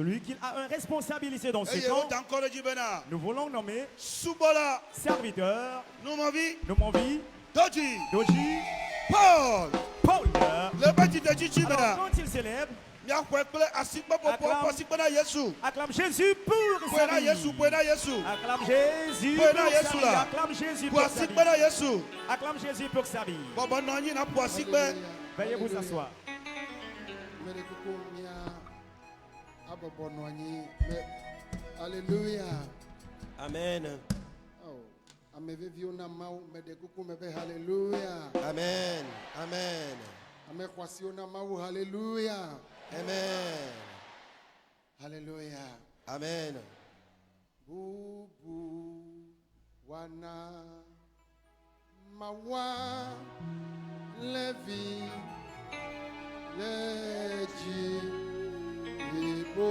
celui qui a une responsabilité dans ce camp, nous voulons nommer serviteur, Noumovi, Doji, Paul. Alors, quand il célèbre, acclame Jésus pour servir. Acclame Jésus pour servir. Acclame Jésus pour servir. Acclame Jésus pour servir. Veuillez vous asseoir. Alléluia. Amen. Alléluia. Amen. Amen. Alléluia. Amen. Alléluia. Amen. Bubu wana mawa levi leji ibo.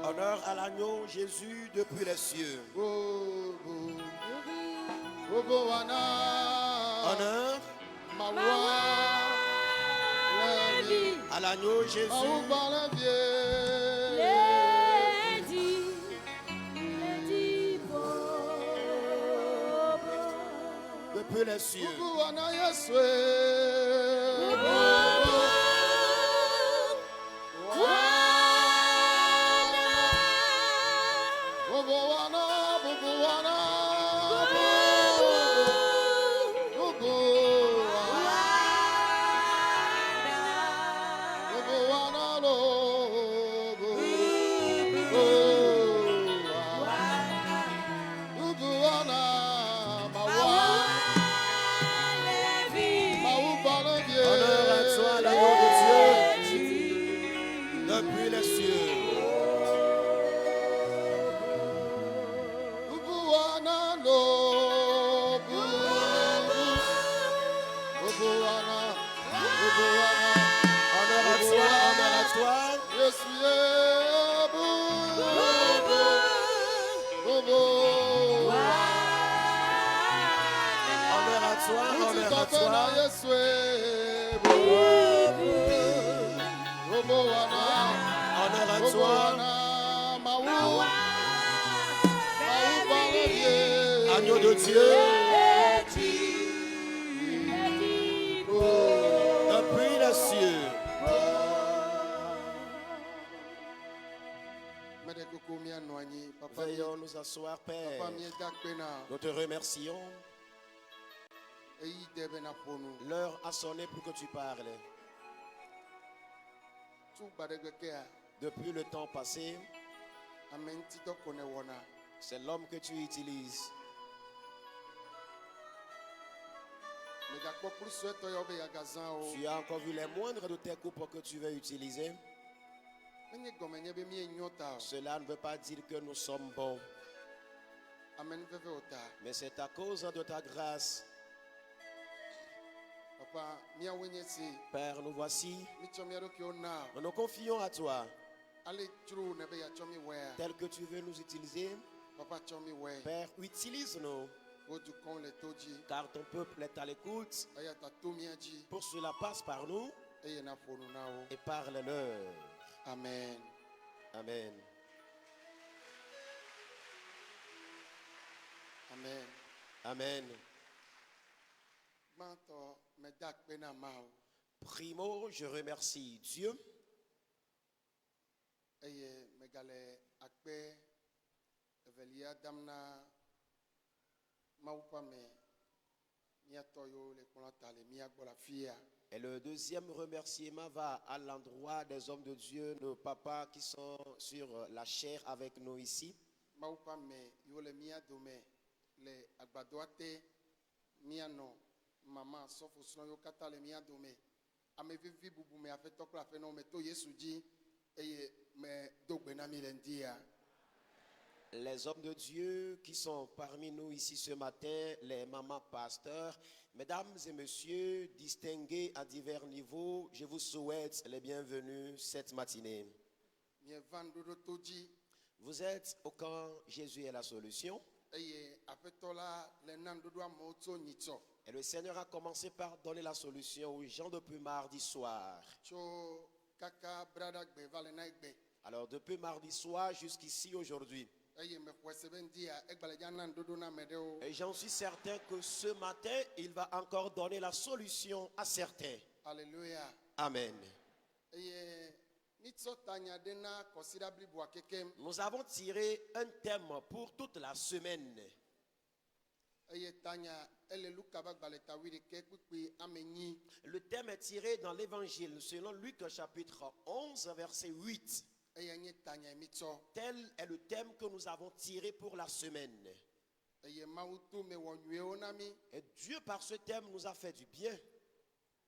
Honneur à l'agneau Jésus depuis les cieux. Honneur à l'agneau Jésus. Depuis les cieux. Agneau de Dieu, depuis les cieux. Veuillons nous asseoir, Père. Nous te remercions. L'heure a sonné pour que tu parles. Depuis le temps passé, c'est l'homme que tu utilises. Tu as encore vu les moindres de tes coupes que tu veux utiliser. Cela ne veut pas dire que nous sommes bons. Mais c'est à cause de ta grâce. Père, nous voici. Nous nous confions à toi. Tel que tu veux nous utiliser. Père, utilise-nous. Car ton peuple est à l'écoute. Pour cela, passe par nous et parle-leur. Amen. Amen. Amen. Amen. Primo, je remercie Dieu. Et le deuxième remerciement va à l'endroit des hommes de Dieu, nos papas qui sont sur la chair avec nous ici. Maman, sauf au son yo kata le mia dome. Ame vivi bubu me afet tok la fe no me to Yesu di eye me dogbe na mi lendia. Les hommes de Dieu qui sont parmi nous ici ce matin, les mamans pasteurs, mesdames et messieurs, distingués à divers niveaux, je vous souhaite les bienvenus cette matinée. Vous êtes au camp Jésus est la solution. Et le Seigneur a commencé par donner la solution aux gens depuis mardi soir. kaka brada gbe vale na gbe. Alors depuis mardi soir jusqu'ici aujourd'hui. Eye me kwese dia egbale jana ndodo na medeo. Et j'en suis certain que ce matin, il va encore donner la solution à certains. Alléluia. Amen. Eye mitso tanya dena considerably bwa kekem. Nous avons tiré un thème pour toute la semaine. Eye tanya ele luka bagbale tawiri ke pipi amenyi. Le thème est tiré dans l'évangile selon Luc chapitre 11 verset 8. Eye nye tanya mitso. Tel est le thème que nous avons tiré pour la semaine. Eye mautu me wonyue onami. Et Dieu par ce thème nous a fait du bien.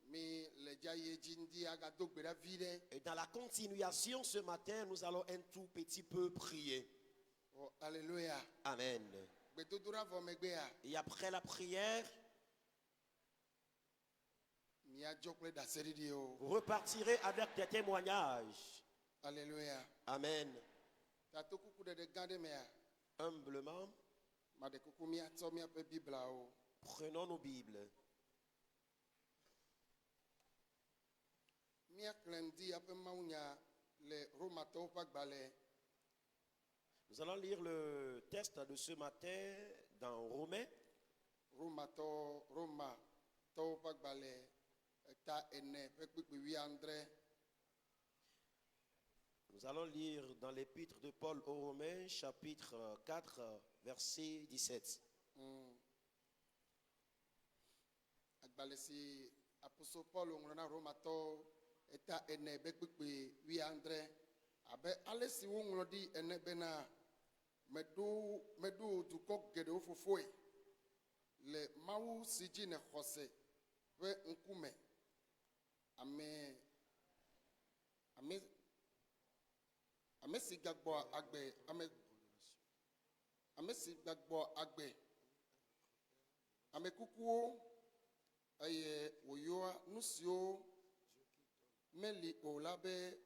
Mi le jaye jindi aga dogbera vide. Et dans la continuation ce matin, nous allons un tout petit peu prier. Oh, alléluia. Amen. Bedodora vo megbea. Et après la prière, Mi a jokle da seridio. vous repartirez avec des témoignages. Alléluia. Amen. Tato kuku de gande mea. Humblement, Ma de kuku mi ato mi ape bibla o. prenons nos Bibles. Mi a klendi ape maunya le romato pagbale. Nous allons lire le texte de ce matin dans Romains, Roma to pagbale. Ta ene pe pipi wi andre. nous allons lire dans l'épître de Paul aux Romains, chapitre 4, verset 17. Agbale si apostle Paul ongrona romato eta ene be pipi wi andre. Abe ale si wongro di ene bena medu du kok gede ofofoe. Le mawu siji ne khose pe nkume. Ame si gbagbo agbe ame si gbagbo agbe ame kukuo eye woyoa nusio meli o labe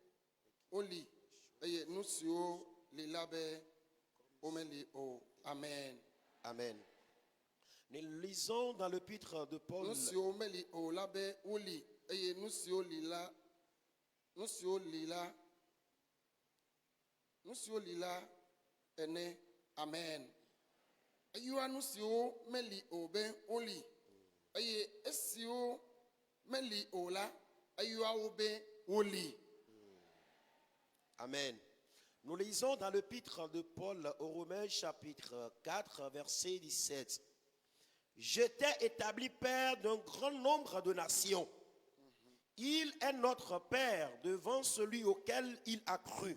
oli eye nusio li labe omeli o. Amen. Amen. Nous lisons dans l'épître de Paul. Nusio meli o labe oli eye nusio lila ene. Amen. Ayua nusio meli obe oli eye esio meli ola ayua obe oli. Amen. Nous lisons dans l'épître de Paul aux Romains, chapitre 4, verset 17. Je t'ai établi père d'un grand nombre de nations. Il est notre Père devant celui auquel il a cru.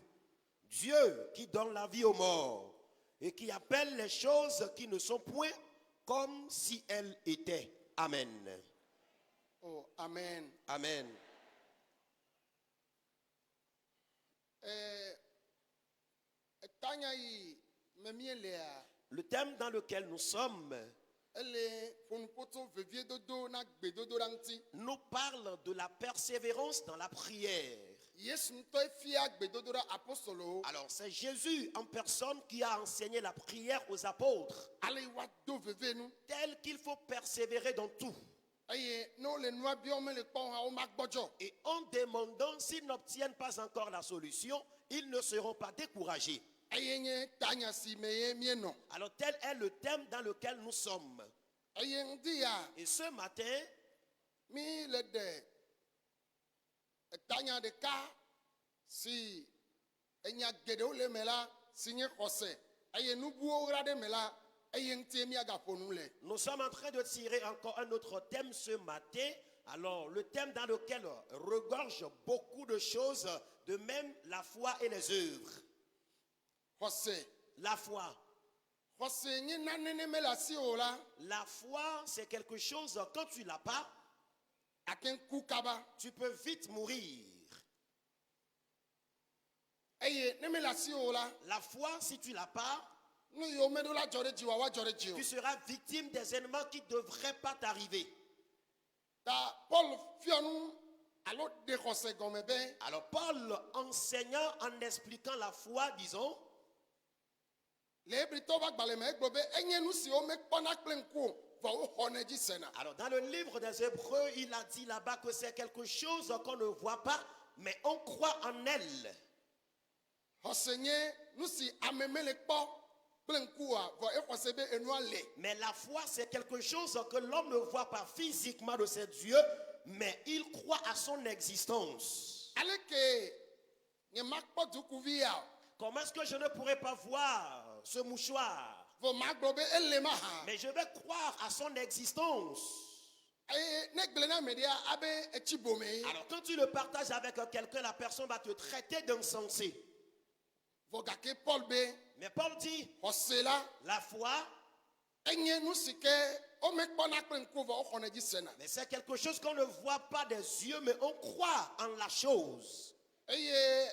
Dieu qui donne la vie aux morts et qui appelle les choses qui ne sont point comme si elles étaient. Amen. Oh, amen. Amen. Le thème dans lequel nous sommes nous parle de la persévérance dans la prière. Alors c'est Jésus en personne qui a enseigné la prière aux apôtres, tel qu'il faut persévérer dans tout. Et en demandant s'ils n'obtiennent pas encore la solution, ils ne seront pas découragés. Alors tel est le thème dans lequel nous sommes. Et ce matin, nous sommes en train de tirer encore un autre thème ce matin. Alors, le thème dans lequel regorge beaucoup de choses, de même la foi et les œuvres. La foi. La foi, c'est quelque chose, quand tu l'as pas, tu peux vite mourir. La foi, si tu l'as pas, tu seras victime des événements qui ne devraient pas t'arriver. Alors Paul enseignant en expliquant la foi, disons, alors dans le livre des Hébreux, il a dit là-bas que c'est quelque chose qu'on ne voit pas, mais on croit en elle. Mais la foi, c'est quelque chose que l'homme ne voit pas physiquement de ses yeux, mais il croit à son existence. Comment est-ce que je ne pourrais pas voir ce mouchoir? Mais je vais croire à son existence. Alors quand tu le partages avec quelqu'un, la personne va te traiter d'insensé. Mais Paul dit, la foi, mais c'est quelque chose qu'on ne voit pas des yeux, mais on croit en la chose. Et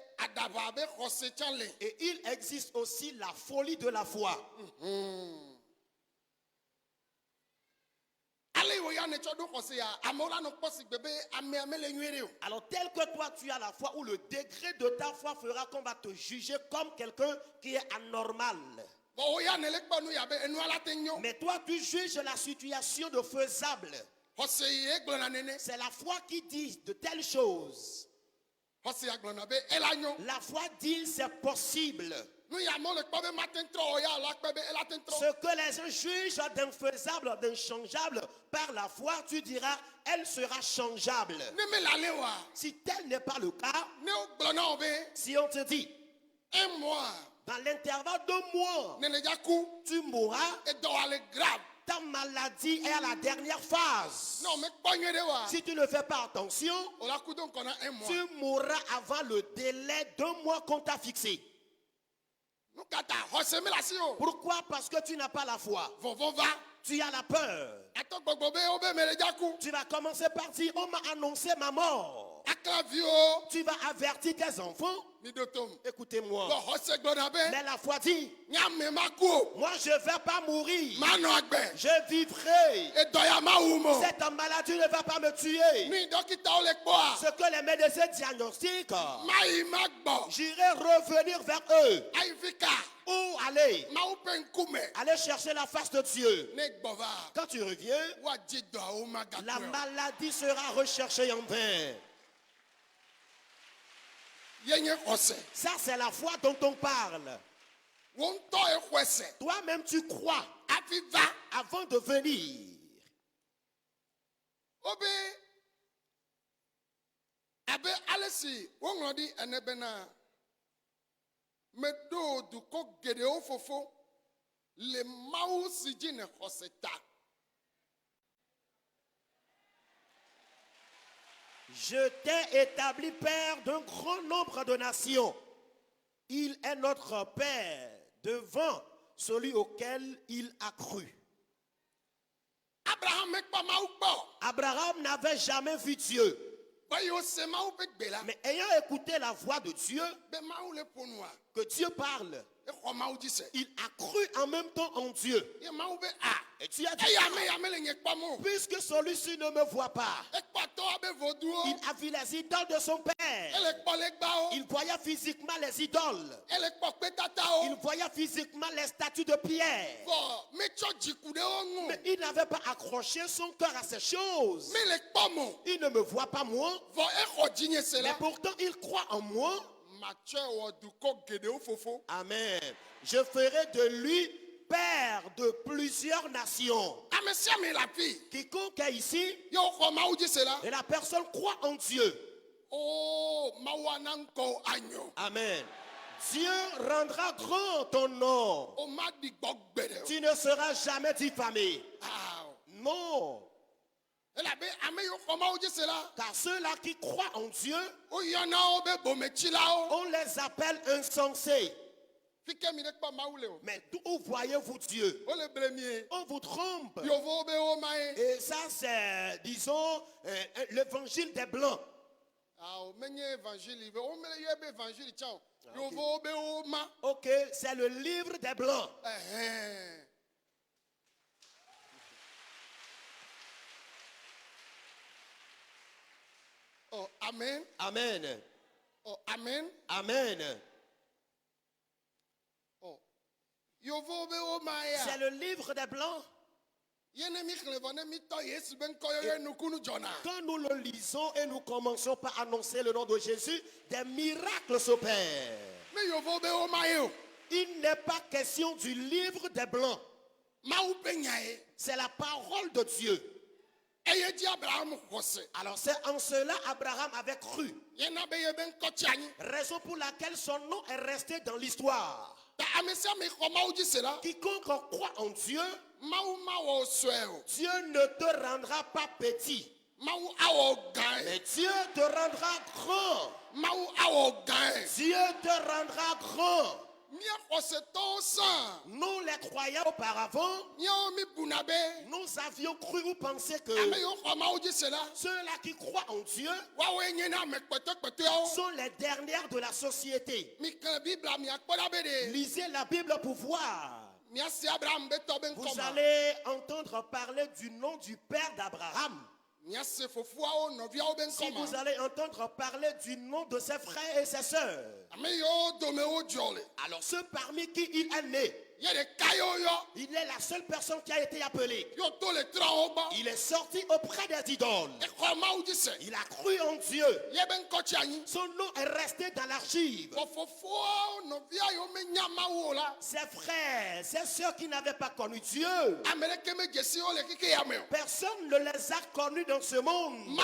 il existe aussi la folie de la foi. Alors tel que toi tu as la foi, où le degré de ta foi fera qu'on va te juger comme quelqu'un qui est anormal. Mais toi tu juges la situation de faisable. C'est la foi qui dit de telles choses. La foi dit c'est possible. Ce que les gens jugent d'infaisable, d'inchangeable, par la foi, tu diras, elle sera changeable. Si tel n'est pas le cas, si on te dit, dans l'intervalle de mois, tu mourras, ta maladie est à la dernière phase. Si tu ne fais pas attention, tu mourras avant le délai d'1 mois qu'on t'a fixé. Pourquoi? Parce que tu n'as pas la foi. Tu as la peur. Tu vas commencer par dire, on m'a annoncé ma mort. Tu vas avertir tes enfants. Écoutez-moi. Mais la foi dit, moi je ne vais pas mourir. Je vivrai. Cette maladie ne va pas me tuer. Ce que les médecins diagnostiquent, j'irai revenir vers eux. Où aller? Aller chercher la face de Dieu. Quand tu reviens, la maladie sera recherchée en vain. Ça, c'est la foi dont on parle. Toi-même, tu crois avant de venir. Je t'ai établi père d'un grand nombre de nations. Il est notre père devant celui auquel il a cru. Abraham n'avait jamais vu Dieu. Mais ayant écouté la voix de Dieu, que Dieu parle, il a cru en même temps en Dieu. Et Dieu a dit, puisque celui-ci ne me voit pas, il a vu les idoles de son père. Il voyait physiquement les idoles. Il voyait physiquement les statues de pierre. Mais il n'avait pas accroché son cœur à ces choses. Il ne me voit pas moi, mais pourtant il croit en moi. Amen. Je ferai de lui père de plusieurs nations. Quiconque est ici, et la personne croit en Dieu. Amen. Dieu rendra grand ton nom. Tu ne seras jamais diffamé. Non. Car ceux-là qui croient en Dieu, on les appelle insensés. Mais où voyez-vous Dieu? On vous trompe. Et ça, c'est, disons, l'évangile des Blancs. Ok, c'est le livre des Blancs. Oh, amen. Amen. Oh, amen. Amen. Oh. C'est le livre des Blancs. Quand nous le lisons et nous commençons par annoncer le nom de Jésus, des miracles s'opèrent. Il n'est pas question du livre des Blancs. C'est la parole de Dieu. Alors c'est en cela Abraham avait cru. Raison pour laquelle son nom est resté dans l'histoire. Quiconque croit en Dieu, Dieu ne te rendra pas petit, mais Dieu te rendra grand. Dieu te rendra grand. Nous les croyants auparavant, nous avions cru ou pensé que ceux-là qui croient en Dieu sont les dernières de la société. Lisez la Bible pour voir. Vous allez entendre parler du nom du père d'Abraham. Si vous allez entendre parler du nom de ses frères et ses sœurs, alors ceux parmi qui il est né, il est la seule personne qui a été appelée. Il est sorti auprès des idoles. Il a cru en Dieu. Son nom est resté dans l'archive. Ses frères, ses sœurs qui n'avaient pas connu Dieu, personne ne les a connus dans ce monde.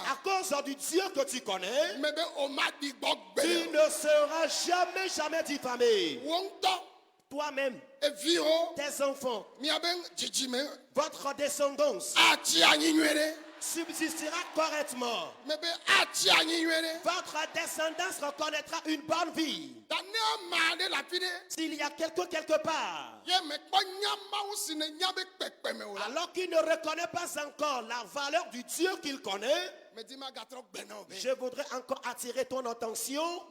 À cause du Dieu que tu connais, tu ne seras jamais diffamé. Toi-même, tes enfants, votre descendance subsistera correctement. Votre descendance reconnaîtra une bonne vie. S'il y a quelqu'un quelque part, alors qu'il ne reconnaît pas encore la valeur du Dieu qu'il connaît, je voudrais encore attirer ton attention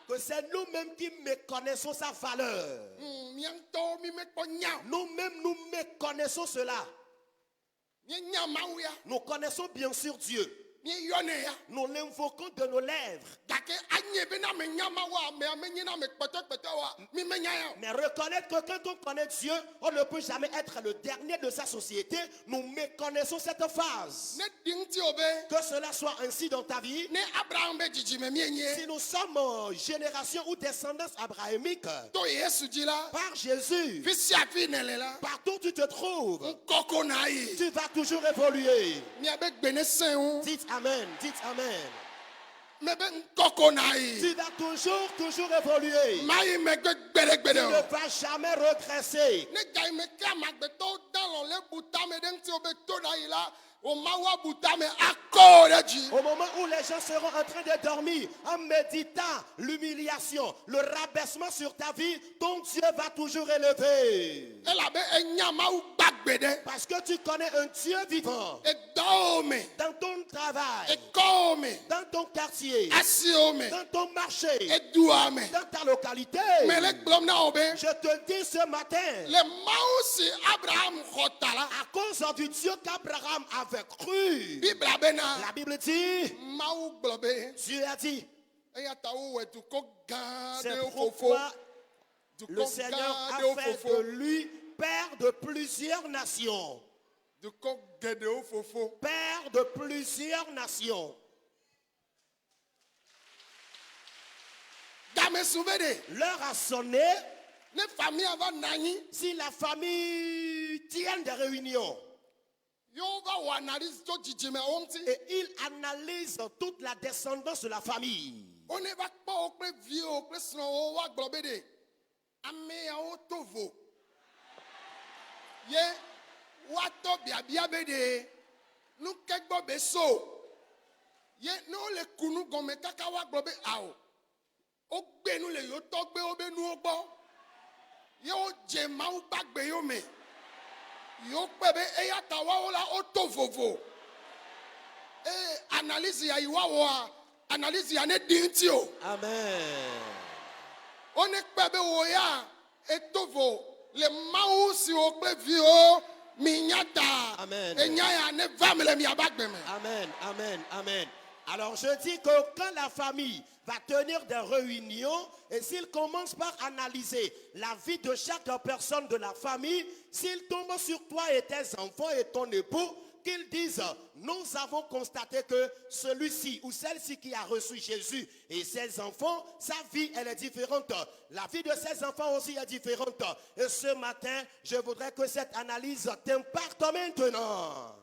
que c'est nous-mêmes qui méconnaissons sa valeur. Nous-mêmes, nous méconnaissons cela. Nous connaissons bien sûr Dieu. Nous l'invoquons de nos lèvres. Mais reconnaître que quand on connaît Dieu, on ne peut jamais être le dernier de sa société. Nous méconnaissons cette phase. Que cela soit ainsi dans ta vie. Si nous sommes génération ou descendance abrahamique, par Jésus, partout où tu te trouves, tu vas toujours évoluer. Dites Amen, dites Amen. Tu vas toujours évoluer. Tu ne vas jamais regresser. Au moment où les gens seront en train de dormir, en méditant l'humiliation, le rabaissement sur ta vie, ton Dieu va toujours élever. Parce que tu connais un Dieu vivant. Dans ton travail, dans ton quartier, dans ton marché, dans ta localité. Je te dis ce matin, à cause du Dieu qu'Abraham avait cru, la Bible dit, Dieu a dit, c'est pourquoi le Seigneur a fait de lui père de plusieurs nations. Père de plusieurs nations. L'heure a sonné. Si la famille tient des réunions et il analyse toute la descendance de la famille, Amen. Amen. Amen. Amen. Amen. Alors je dis que quand la famille va tenir des réunions et s'il commence par analyser la vie de chaque personne de la famille, s'il tombe sur toi et tes enfants et ton époux, qu'ils disent, nous avons constaté que celui-ci ou celle-ci qui a reçu Jésus et ses enfants, sa vie, elle est différente. La vie de ses enfants aussi est différente. Et ce matin, je voudrais que cette analyse t'impacte maintenant.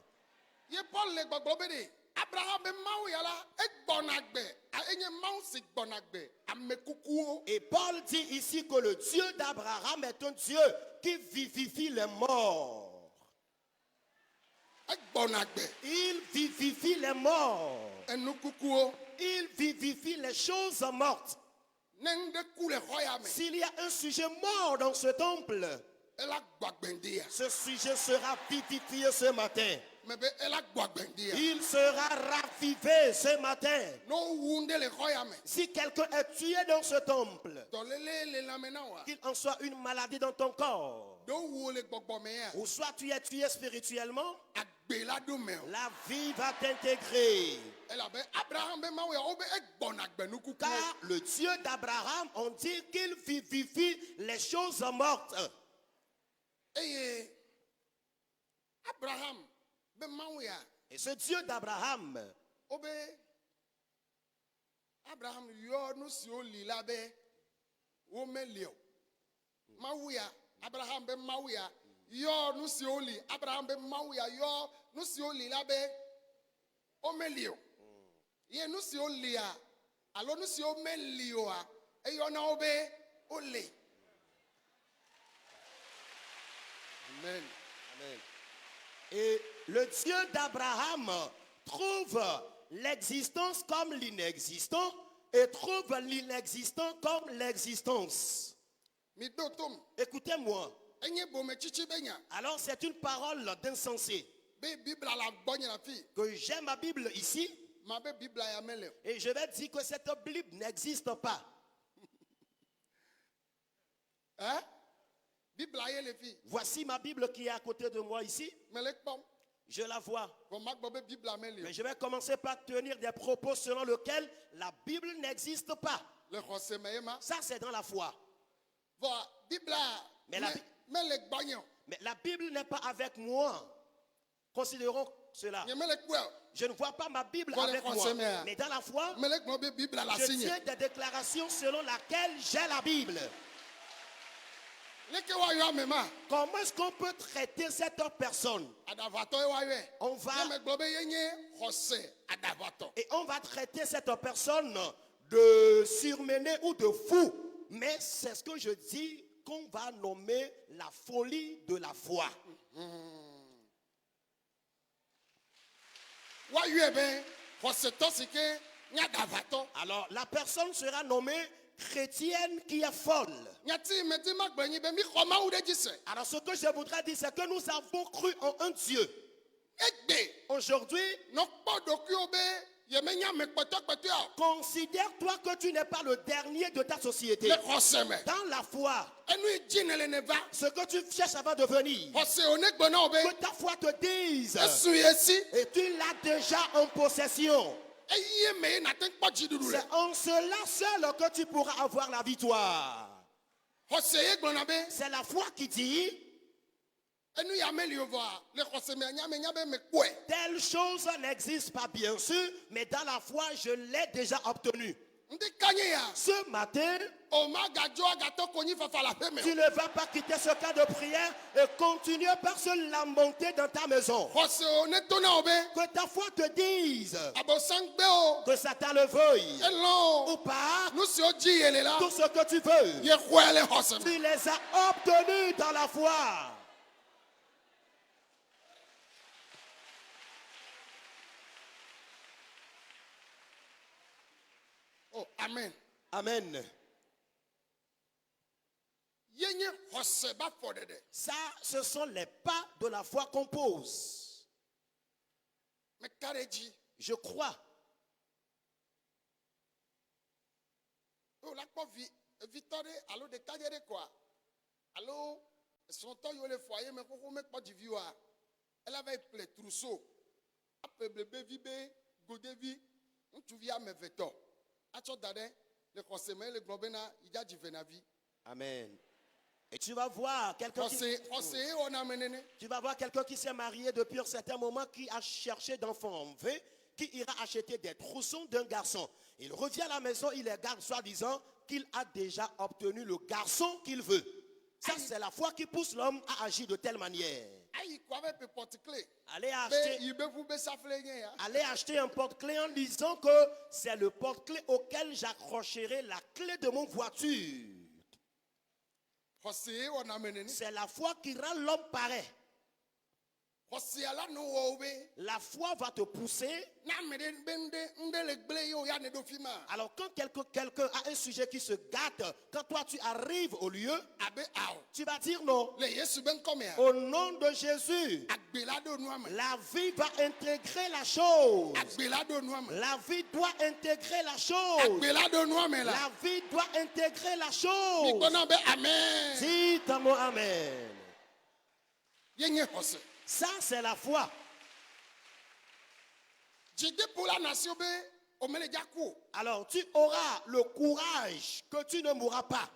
Et Paul dit ici que le Dieu d'Abraham est un Dieu qui vivifie les morts. Il vivifie les morts. Il vivifie les choses mortes. S'il y a un sujet mort dans ce temple, ce sujet sera vivifié ce matin. Il sera ravivé ce matin. Si quelqu'un est tué dans ce temple, qu'il en soit une maladie dans ton corps, ou soit tu es tué spirituellement, la vie va t'intégrer. Car le Dieu d'Abraham, on dit qu'il vivifie les choses mortes. Et ce Dieu d'Abraham, Abraham yo no si oli labe wo melio mawuya Abraham be mawuya yo no si oli Abraham be mawuya yo no si oli labe o melio ye no si oli a alo no si o melio a e yo na obe ole. Amen. Amen. Et le Dieu d'Abraham trouve l'existence comme l'inexistant et trouve l'inexistant comme l'existence. Écoutez-moi. Alors c'est une parole d'insensé. Que j'ai ma Bible ici. Et je vais dire que cette Bible n'existe pas. Hein? Voici ma Bible qui est à côté de moi ici. Je la vois. Mais je vais commencer par tenir des propos selon lesquels la Bible n'existe pas. Ça, c'est dans la foi. Mais la Bible n'est pas avec moi. Considérons cela. Je ne vois pas ma Bible avec moi. Mais dans la foi, je tiens des déclarations selon lesquelles j'ai la Bible. Comment est-ce qu'on peut traiter cette personne? On va traiter cette personne de surmené ou de fou. Mais c'est ce que je dis qu'on va nommer la folie de la foi. Alors la personne sera nommée chrétienne qui est folle. Alors ce que je voudrais dire, c'est que nous avons cru en un Dieu. Aujourd'hui, considère-toi que tu n'es pas le dernier de ta société. Dans la foi, ce que tu cherches avant de venir, que ta foi te dise, et tu l'as déjà en possession. C'est en cela seul que tu pourras avoir la victoire. C'est la foi qui dit, telle chose n'existe pas bien sûr, mais dans la foi je l'ai déjà obtenue. Ce matin, tu ne vas pas quitter ce cas de prière et continuer par se lamenter dans ta maison. Que ta foi te dise, que Satan le veuille ou pas, tout ce que tu veux, tu les as obtenus dans la foi. Oh, amen. Amen. Ça, ce sont les pas de la foi qu'on pose. Je crois. ntuvia meveto acho dade le koseme le globena ija jivenavi. Amen. Et tu vas voir quelqu'un qui s'est marié depuis un certain moment, qui a cherché d'enfant en vain, qui ira acheter des troussons d'un garçon. Il revient à la maison, il les garde, soi-disant qu'il a déjà obtenu le garçon qu'il veut. Ça, c'est la foi qui pousse l'homme à agir de telle manière. Allez acheter un porte-clés en disant que c'est le porte-clés auquel j'accrocherai la clé de mon voiture. C'est la foi qui rend l'homme pareil. La foi va te pousser. Alors quand quelqu'un a un sujet qui se gâte, quand toi tu arrives au lieu, tu vas dire non. Au nom de Jésus, la vie va intégrer la chose. La vie doit intégrer la chose. La vie doit intégrer la chose. Dis ton mot amen. Ça, c'est la foi. Alors, tu auras le courage que tu ne mourras pas.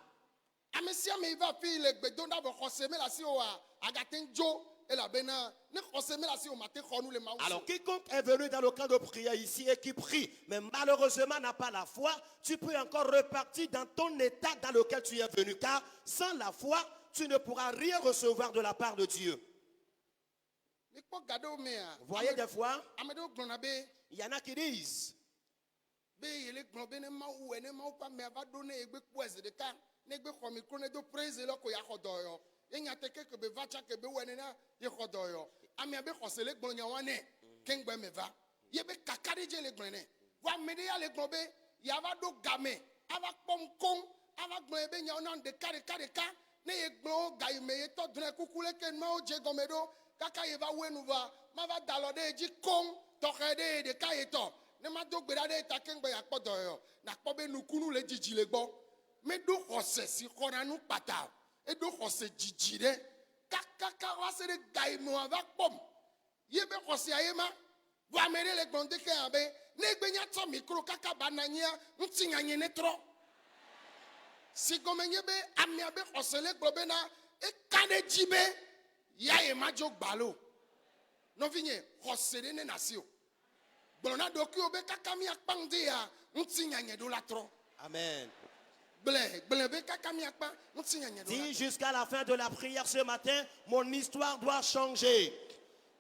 Alors, quiconque est venu dans le camp de prière ici et qui prie, mais malheureusement n'a pas la foi, tu peux encore repartir dans ton état dans lequel tu es venu. Car sans la foi, tu ne pourras rien recevoir de la part de Dieu. Vous voyez des fois, il y en a qui disent kaka yeva wenuva mava dalode ji kong tokede de kayeto ne ma do gbedade takengbe yakpodoyo na kpobe nukunu le jiji le gbo me do hose si kona nu pata e do hose jiji de kaka wa se de gaimo ava pom yebe hose ayema wa mere le gbonde ke abe ne gbenya to micro kaka bananya ntinya nyene tro si gomenyebe amiabe hose le gbobe na e kane jibe Yaye majo gbalo. No vinye hosere ne nasio. Blona doki obe kakami akpangde ya ntinya nyedo latro. Amen. Dis jusqu'à la fin de la prière ce matin, mon histoire doit changer.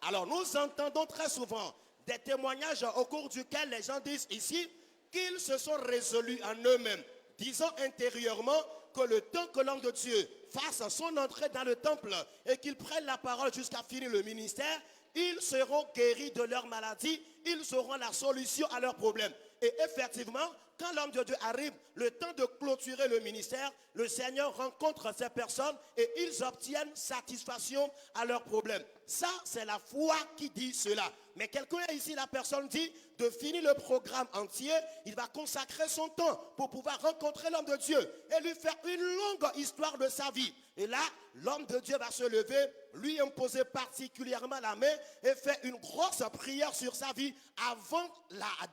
Alors nous entendons très souvent des témoignages au cours duquel les gens disent ici qu'ils se sont résolus en eux-mêmes, disant intérieurement que le temps que l'homme de Dieu fasse son entrée dans le temple et qu'ils prennent la parole jusqu'à finir le ministère, ils seront guéris de leur maladie, ils auront la solution à leurs problèmes. Et effectivement, quand l'homme de Dieu arrive, le temps de clôturer le ministère, le Seigneur rencontre ces personnes et ils obtiennent satisfaction à leurs problèmes. Ça, c'est la foi qui dit cela. Mais quelqu'un ici, la personne dit de finir le programme entier, il va consacrer son temps pour pouvoir rencontrer l'homme de Dieu et lui faire une longue histoire de sa vie. Et là, l'homme de Dieu va se lever, lui imposer particulièrement la main et faire une grosse prière sur sa vie avant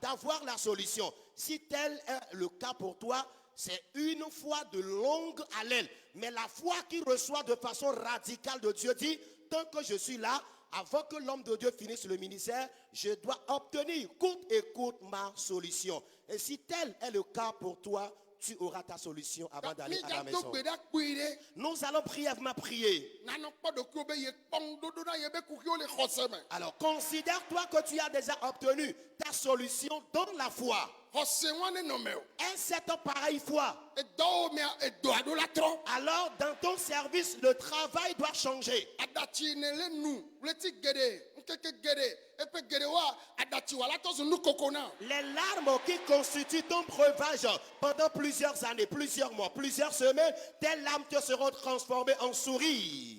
d'avoir la solution. Si tel est le cas pour toi, c'est une foi de longue haleine. Mais la foi qui reçoit de façon radicale de Dieu dit, tant que je suis là, avant que l'homme de Dieu finisse le ministère, je dois obtenir coûte et coûte ma solution. Et si tel est le cas pour toi, tu auras ta solution avant d'aller à la maison. Nous allons brièvement prier. Alors considère-toi que tu as déjà obtenu ta solution dans la foi. Et cette pareille foi, alors dans ton service, le travail doit changer. Les larmes qui constituent ton breuvage pendant plusieurs années, plusieurs mois, plusieurs semaines, tes larmes te seront transformées en sourires.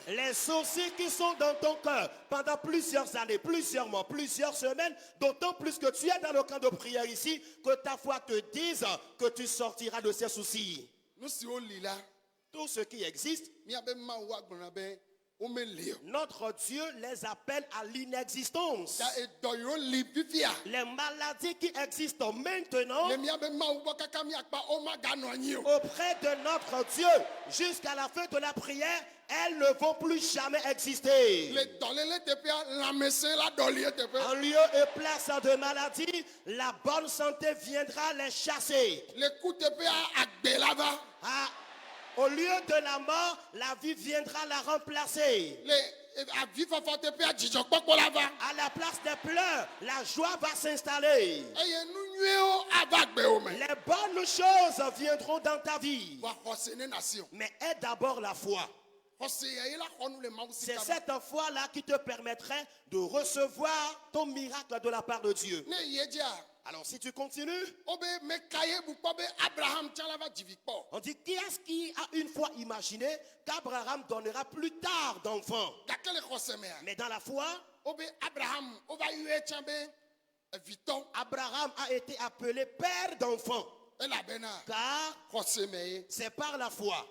Les sourcils qui sont dans ton cœur pendant plusieurs années, plusieurs mois, plusieurs semaines, d'autant plus que tu es dans le camp de prière ici, que ta foi te dise que tu sortiras de ces soucis. tout ce qui existe, miabe mawu agblɔna be womeli o. notre Dieu les appelle à l'inexistence. Ta edɔ yiwo li fifia. Les maladies qui existent maintenant Le miabe mawu bɔ kaka miakpa womaganɔ anyi o. auprès de notre Dieu jusqu'à la fin de la prière, elles ne vont plus jamais exister. Le dɔléle teƒea lãmesẽ la dɔlie teƒe. En lieu et place de maladie, la bonne santé viendra les chasser. Le ku teƒea agbe la va. Au lieu de la mort, la vie viendra la remplacer. Le avifafa teƒea dzidzɔkpɔkpɔ la va. À la place des pleurs, la joie va s'installer. Eye nu nyuiwo ava agbewo me. Les bonnes choses viendront dans ta vie. Wa xɔse ne nation. Mais aie d'abord la foi. Xɔse yayi la xɔnu le mawu C'est sika. cette foi-là qui te permettrait de recevoir ton miracle de la part de Dieu. Ne ye dzia. Alors si tu continues, Obe me kaye bukpɔ be Abraham tsã la va dzivi kpɔ. on dit qui est-ce qui a une fois imaginé qu'Abraham donnera plus tard d'enfants? Gake le xɔse mea. Mais dans la foi, Obe Abraham ova yɔe tsã be evitɔ. Abraham a été appelé père d'enfants. Elabena Car xɔse me ye. c'est par la foi.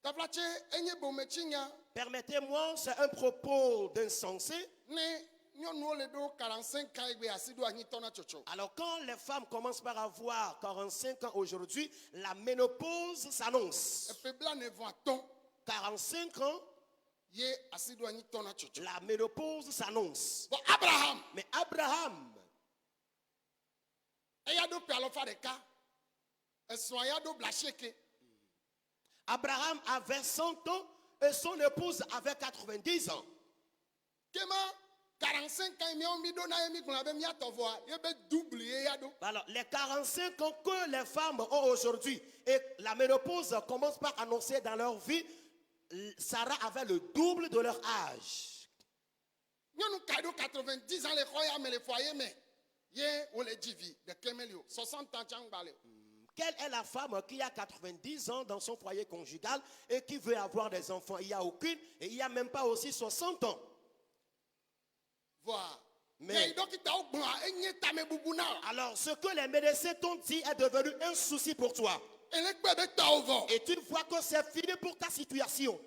Taflatse enye bometsi nya. Permettez-moi, c'est un propos d'insensé. Ne nyɔnuwo le ɖo 45 ans egbe asi ɖo anyitɔ na tsotso. Alors quand les femmes commencent par avoir 45 ans aujourd'hui, la ménopause s'annonce. Eƒe blaene-vɔ atɔ̃ 45 ans, ye asi ɖo anyitɔ na tsotso. la ménopause s'annonce. Bon Abraham Mais Abraham, eya ɖo ƒe alɔfa ɖeka. Esrɔ̃a ya ɖo blasieke. Abraham avait 100 ans et son épouse avait 90 ans. Kema 45 ans miawo mi ɖo na ye mi gblɔna be miatɔ vɔa ye be double ye ya ɖo. Alors les 45 ans que les femmes ont aujourd'hui et la ménopause commence par annoncer dans leur vie, Sarah avait le double de leur âge. Nyɔnu ka ɖo 90 ans le xɔ ya me le foyer me ye wole dzivi ɖeke meli o 60 ans tsã ŋgba le o. Quelle est la femme qui a 90 ans dans son foyer conjugal et qui veut avoir des enfants? Il n'y a aucune et il n'y a même pas aussi 60 ans. Voilà. Mais alors ce que les médecins t'ont dit est devenu un souci pour toi. Et tu vois que c'est fini pour ta situation.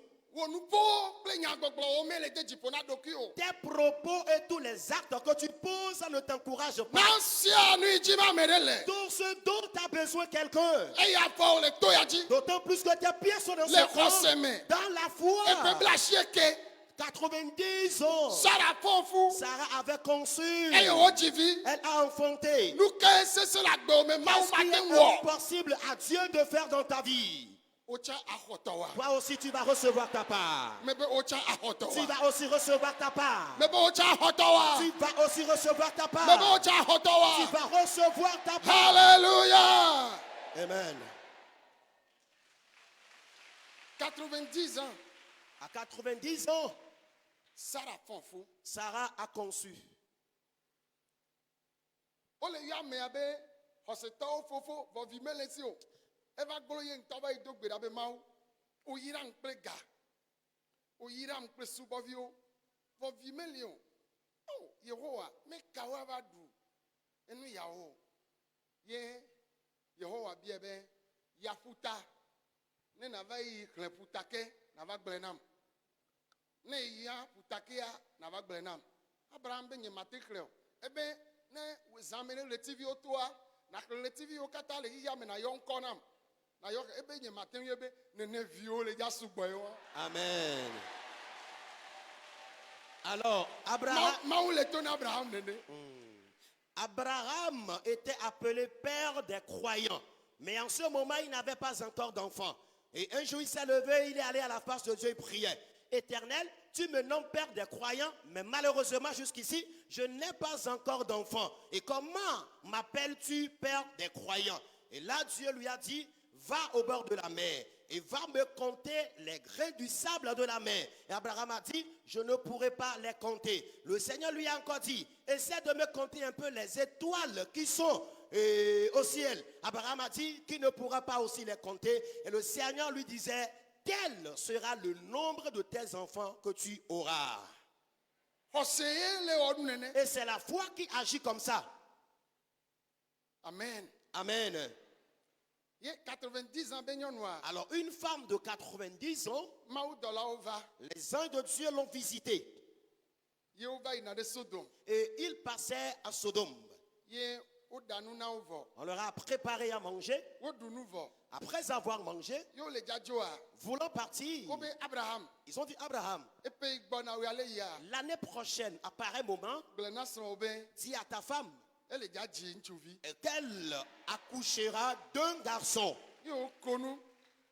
Tes propos et tous les actes que tu poses ne t'encouragent pas. Tout ce dont tu as besoin quelqu'un. D'autant plus que tes pieds sont dans ce corps, dans la foi. 90 ans. Sarah avait conçu. Elle a enfanté. Qu'est-ce qu'il est impossible à Dieu de faire dans ta vie? Toi aussi tu vas recevoir ta part. Tu vas aussi recevoir ta part. Tu vas aussi recevoir ta part. Tu vas recevoir ta part. Alléluia. Amen. 90 ans. À 90 ans, Sarah a conçu. Eva gblɔ ye ŋutɔ va yi do gbe ɖa be Mawu, woyiram kple ga, woyiram kple subɔviwo, vɔvi meli o. O Yehowa, me kawo ava ɖu enu yawo. Ye Yehowa bia be ya ƒuta, ne nava yi xlẽ ƒutake nava gblẽ nam. Ne ya ƒutakea nava gblẽ nam. Abraham be nye mate xlẽ o. Ebe ne zã me ne ɣletiviwo toa, na xlẽ ɣletiviwo katã le xixia me na yɔ ŋkɔ nam. Amen. Alors, Abraham était appelé père des croyants. Mais en ce moment, il n'avait pas encore d'enfant. Et un jour, il s'est levé, il est allé à la face de Dieu et priait. Éternel, tu me nommes père des croyants, mais malheureusement, jusqu'ici, je n'ai pas encore d'enfant. Et comment m'appelles-tu père des croyants? Et là, Dieu lui a dit, va au bord de la mer et va me compter les grains du sable de la mer. Et Abraham a dit, je ne pourrai pas les compter. Le Seigneur lui a encore dit, essaie de me compter un peu les étoiles qui sont au ciel. Abraham a dit qu'il ne pourra pas aussi les compter. Et le Seigneur lui disait, quel sera le nombre de tes enfants que tu auras? Et c'est la foi qui agit comme ça. Amen. Amen. Ye 90 ans ben noir. Alors une femme de 90 ans, Maou dola ova. les anges de Dieu l'ont visitée. Ye ova ina de Sodome. Et ils passaient à Sodome. Ye odanu na ovo. On leur a préparé à manger. Odunu vo. Après avoir mangé, Yo le jajoa. voulant partir, Obe Abraham. ils ont dit Abraham, Epe igbona we ale ya. l'année prochaine, à pareil moment, Blena son obe. dis à ta femme Elle jaji nchuvi. qu'elle accouchera d'un garçon. Yo konu.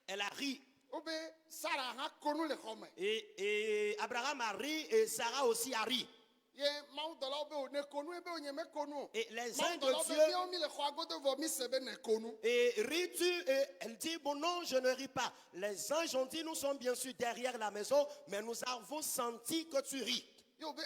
Elle a ri. Obe Sarah ha konu le khome. Et Abraham a ri et Sarah aussi a ri. Ye maou dola obe o ne konu ebe onye me konu. Et les Maou anges dola de obe Dieu, bi o mi le kho agodo vo mi sebe ne konu. et ris-tu? Et elle dit, bon non, je ne ris pas. Les anges ont dit, nous sommes bien sûr derrière la maison, mais nous avons senti que tu ris. Yo be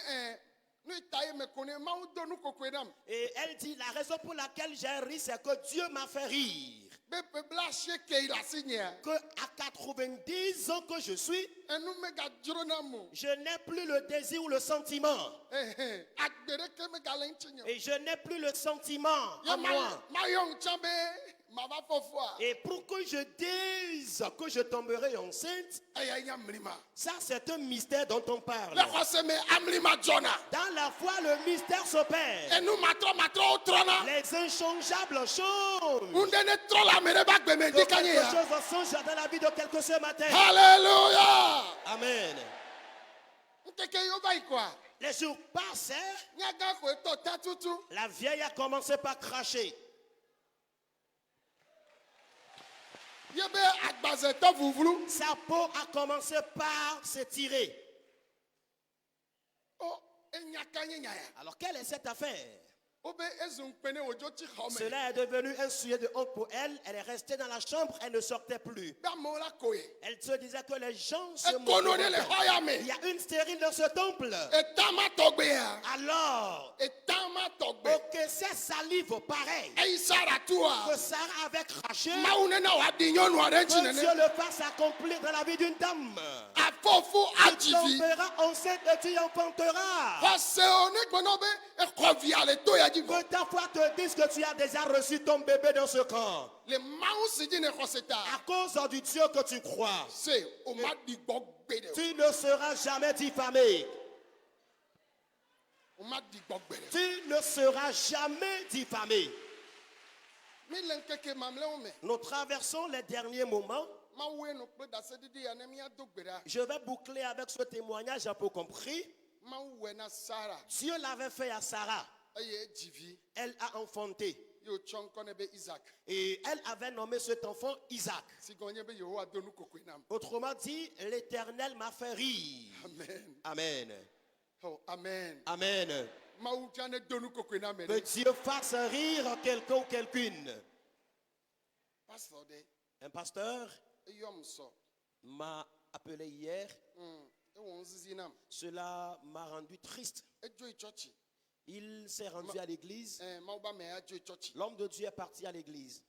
nous taille me connaît maou donu kokwedam. Et elle dit, la raison pour laquelle j'ai ri, c'est que Dieu m'a fait rire. Be pe blache ke ila signé. Que à 90 ans que je suis, En nous me ga jrona mo. je n'ai plus le désir ou le sentiment. Agbere ke me ga lentinyo. Et je n'ai plus le sentiment Ya en moi. ma yong chambe ma va fofo. Et pour que je dise que je tomberai enceinte, Aya ya mlima. ça c'est un mystère dont on parle. Le khose me amlima jona. Dans la foi, le mystère s'opère. En nous matro otrona. Les inchangeables changent. Undene trola mere ba gbe me Que dikanye quelque ya. chose change dans la vie de quelqu'un ce matin. Alléluia. Amen. Nteke yo ba ikwa. Les jours passent, Nyaga ko to tatutu. la vieille a commencé par cracher. Yebe agbaze to vuvulu. Sa peau a commencé par s'étirer. Oh, enyakanye nyaya. Alors quelle est cette affaire? Obe ezun pene ojo ti khome. Cela est devenu un sujet de honte pour elle. Elle est restée dans la chambre, elle ne sortait plus. Ba mola koye. Elle se disait que les gens E se kono moquent de le d'elle. hoyame. Il y a une stérile dans ce temple. E tama togbe ya. Alors, E tama togbe. que ces salives pareilles E isara tua. que Sarah avait craché, Maune na wa dinyo no are que chinene. Dieu le fasse accomplir dans la vie d'une dame. Afofu Tu ajivi. tomberas enceinte et tu enfanteras. Hose one gbono be e khovi ale to ya jivo. Que ta foi te dise que tu as déjà reçu ton bébé dans ce camp. Le maou si dine khoseta. À cause du Dieu que tu crois, Se o ma di gbogbe de. tu ne seras jamais diffamé. O ma di gbogbe de. Tu ne seras jamais diffamé. Mi lenkeke mamle o me. Nous traversons les derniers moments. Maou no pe da se didi ya ne mi adogbera. Je vais boucler avec ce témoignage un peu compris. Maou we na Sarah. Dieu l'avait fait à Sarah. Eye jivi. Elle a enfanté. Yo chonko ne be Isaac. Et elle avait nommé cet enfant Isaac. Si gonye be Yehowa donu kokwenam. Autrement dit, l'Éternel m'a fait rire. Amen. Amen. Oh, amen. Amen. Maou tiane donu kokwenam. Que Dieu fasse rire quelqu'un ou quelqu'une. Pastor de. Un pasteur Yom so. m'a appelé hier. E won zizinam. Cela m'a rendu triste. E joy church. Il s'est rendu à l'église. Maou ba me a joy church. L'homme de Dieu est parti à l'église.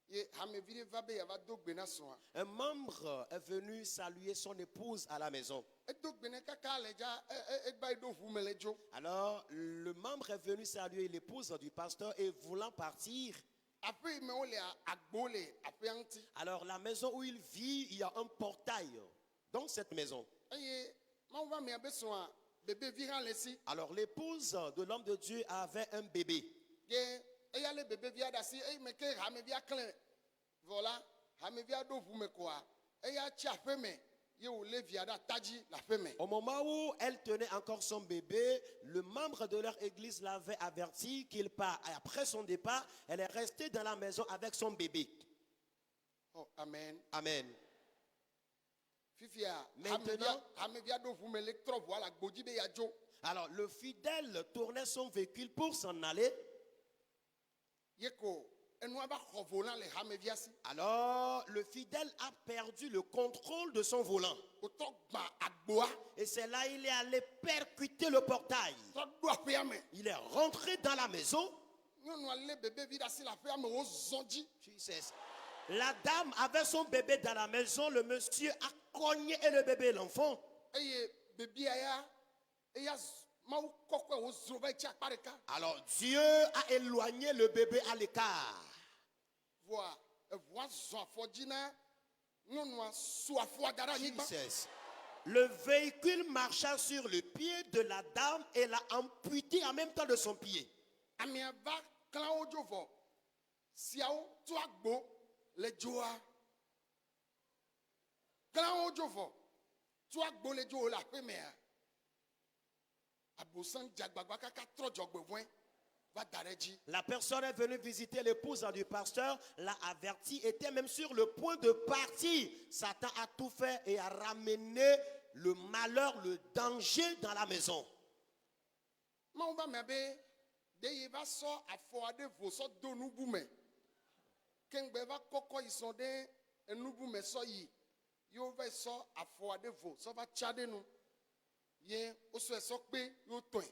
Ye hame vide va be ya va dogbe na so. Un membre est venu saluer son épouse à la maison. E dogbe ne kaka leja e gba do fu melejo. Alors, le membre est venu saluer l'épouse du pasteur et voulant partir. Après me ole agbole après anti. Alors, la maison où il vit, il y a un portail dans cette maison. Eye maou ba me a be so a bébé viran lesi. Alors, l'épouse de l'homme de Dieu avait un bébé. Ye eya le bébé via dasi e me ke hame via clan. Voilà, hame via do fu me quoi. Eya chi ape me. Ye o le via da taji la fe me. Au moment où elle tenait encore son bébé, le membre de leur église l'avait averti qu'il part. Et après son départ, elle est restée dans la maison avec son bébé. Oh, amen. Amen. Fifia, Maintenant- hame via do fu me le tro voilà gboji be ya jo. Alors, le fidèle tournait son véhicule pour s'en aller. Ye ko enu aba kho volant le hame via si. Alors, le fidèle a perdu le contrôle de son volant. O to gba agboa. Et c'est là il est allé percuter le portail. To do ape ame. Il est rentré dans la maison. Nyonu ale bébé via dasi la fe ame o zonji. Jesus. La dame avait son bébé dans la maison. Le monsieur a cogné et le bébé et l'enfant. Eye bébé aya eya maou kokwe o zova chi akpareka. Alors Dieu a éloigné le bébé à l'écart. Vois evoa zon afɔdzina nyɔnua su afɔa da ɖe anyigba. Jesus. Le véhicule marcha sur le pied de la dame et l'a amputé en même temps de son pied. Amea va klãwo dzo vɔ siawo to agbo le dzoa. Klãwo dzo vɔ to agbo le dzo le aƒe mea. Abosan dzagbagba kaka trɔ dzɔgbevɔe va da ɖe dzi. La personne est venue visiter l'épouse du pasteur, l'a averti, était même sur le point de partir. Satan a tout fait et a ramené le malheur, le danger dans la maison. Mawu va me be de yi va sɔ afɔ aɖe vo sɔ do nubu me. Kengbe va kɔkɔ yi sɔ ɖe enubu me sɔ yi. Yewo va sɔ afɔ aɖe vo sɔ va tsa ɖe nu. Ye wosɔe sɔ kpe yewo tɔe.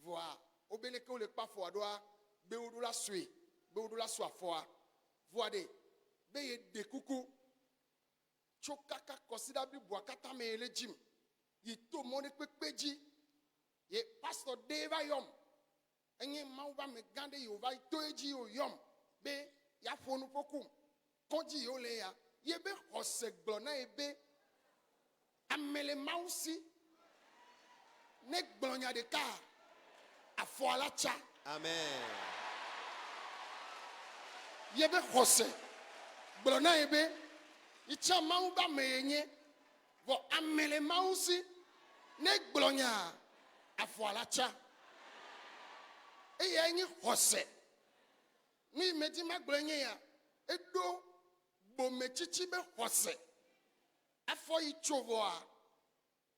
Voa obele ke wo le kpa afɔa ɖoa be wo ɖo la sue be wo ɖo la su afɔa. Voa de be ye de kuku tso kaka kɔsiɖa bibua katã me le dzim. Yi to mɔ ɖe kpekpe dzi. Ye pastor de va yɔm. Enye Mawu va me gã ɖe yi wòva to edzi wòyɔm be yeaƒo nu ƒokum. Kɔdzi yewo le ya. Ye be xɔse gblɔ na ye be ame le Mawu si ne gblɔ nya ɖeka afɔ la tsa. Amen. Ye be xɔse gblɔ na ye be itsa Mawu ba me ye nye vɔ ame le Mawu si ne gblɔ nya afɔ la tsa. Eya nye xɔse. Mi me di ma gblɔ nye ya eɖo gbome tsitsi be xɔse. Afɔ yi tso vɔa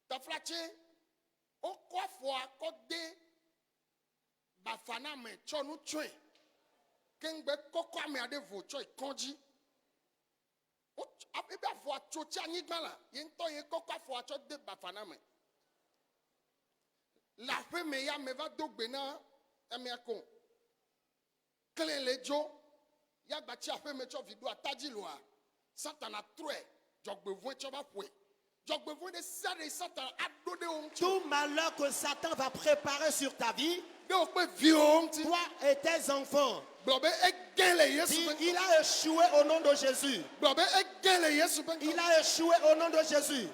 taflatse wokɔ afɔa kɔ de bafana me tsɔ nu tsɔe. Kengbe kɔkɔ ame aɖe vo tsɔe kɔdzi. Ebe afɔa tso tsi anyigba la ye ŋutɔ ye kɔkɔ afɔa tsɔ de bafana me. Le aƒe me ya me va do gbe na amea ko. Klẽ le dzo. Ya gba tsi aƒe me tsɔ vi ɖo atadzi loa. Satana trɔe dzɔgbevɔ̃e tsɔ va ƒoe. Dzɔgbevɔ̃e de sia ɖe Satana aɖo ɖe wo ŋuti. Tout malheur que Satan va préparer sur ta vie, De woƒe viwo ŋuti. toi et tes enfants, Gblɔ be egẽ le Yesu be il a échoué au nom de Jésus. Gblɔ be egẽ le Yesu be Il a échoué au nom de Jésus.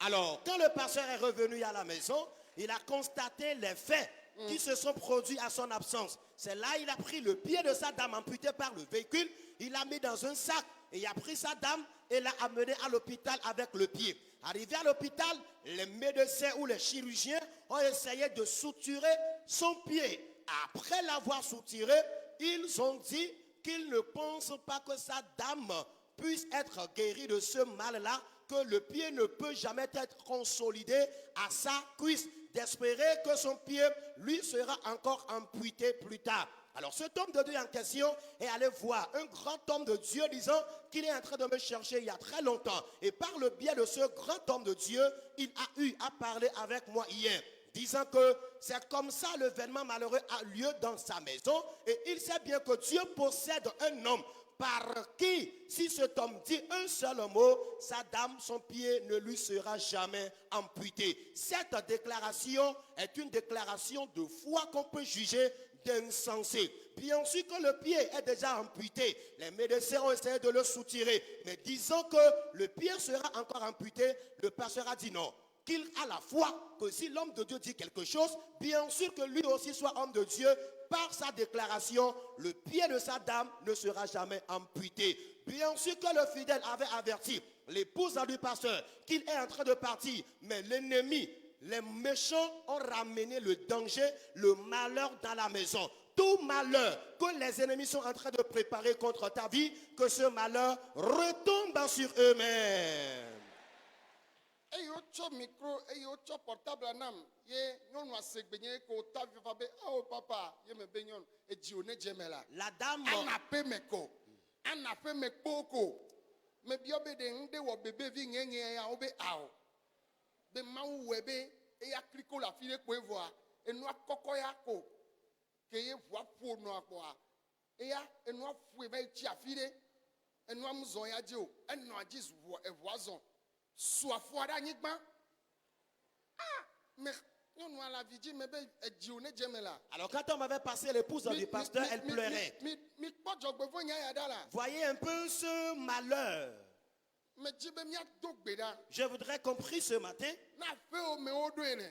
Alors, quand le pasteur est revenu à la maison, il a constaté les faits qui se sont produits à son absence. C'est là il a pris le pied de sa dame amputée par le véhicule, il l'a mis dans un sac et il a pris sa dame et l'a amenée à l'hôpital avec le pied. Arrivé à l'hôpital, les médecins ou les chirurgiens ont essayé de suturer son pied. Après l'avoir suturé, ils ont dit qu'ils ne pensent pas que sa dame puisse être guérie de ce mal-là, que le pied ne peut jamais être consolidé à sa cuisse, d'espérer que son pied lui sera encore amputé plus tard. Alors cet homme de Dieu en question est allé voir un grand homme de Dieu disant qu'il est en train de me chercher il y a très longtemps. Et par le biais de ce grand homme de Dieu, il a eu à parler avec moi hier, disant que c'est comme ça l'événement malheureux a lieu dans sa maison. Et il sait bien que Dieu possède un homme par qui, si cet homme dit un seul mot, sa dame, son pied ne lui sera jamais amputé. Cette déclaration est une déclaration de foi qu'on peut juger d'insensé. Bien sûr que le pied est déjà amputé, les médecins ont essayé de le soutirer, mais disons que le pied sera encore amputé, le pasteur a dit non. Qu'il a la foi que si l'homme de Dieu dit quelque chose, bien sûr que lui aussi soit homme de Dieu. Par sa déclaration, le pied de sa dame ne sera jamais amputé. Bien sûr que le fidèle avait averti l'épouse du pasteur qu'il est en train de partir, mais l'ennemi, les méchants ont ramené le danger, le malheur dans la maison. Tout malheur que les ennemis sont en train de préparer contre ta vie, que ce malheur retombe sur eux-mêmes. Eyo tsɔ micro, eyo tsɔ portable nam, ye nyɔnu asegbenye ko ta viva be oh papa, ye me be nyɔnu, edzi o ne dze me la. La dame Ana pe me ko, ana pe me kpo ko. Me biɔ be de ŋu de wɔ bebevi nye ya wo be awo. Be Mawu wɔ be eya kliko la fi de kpoe voa, enua kɔkɔ ya ko, ke ye ʋua ƒo nua kpoa, eya enua ƒoe va yi tsi afi de, enua mu zɔn ya dzi o, enɔa dzi eʋua zɔn. Su afɔa ɖe anyigba. Me Alors quand on m'avait passé l'épouse du pasteur, elle pleurait. Voyez un peu ce malheur. Je voudrais qu'on prie ce matin.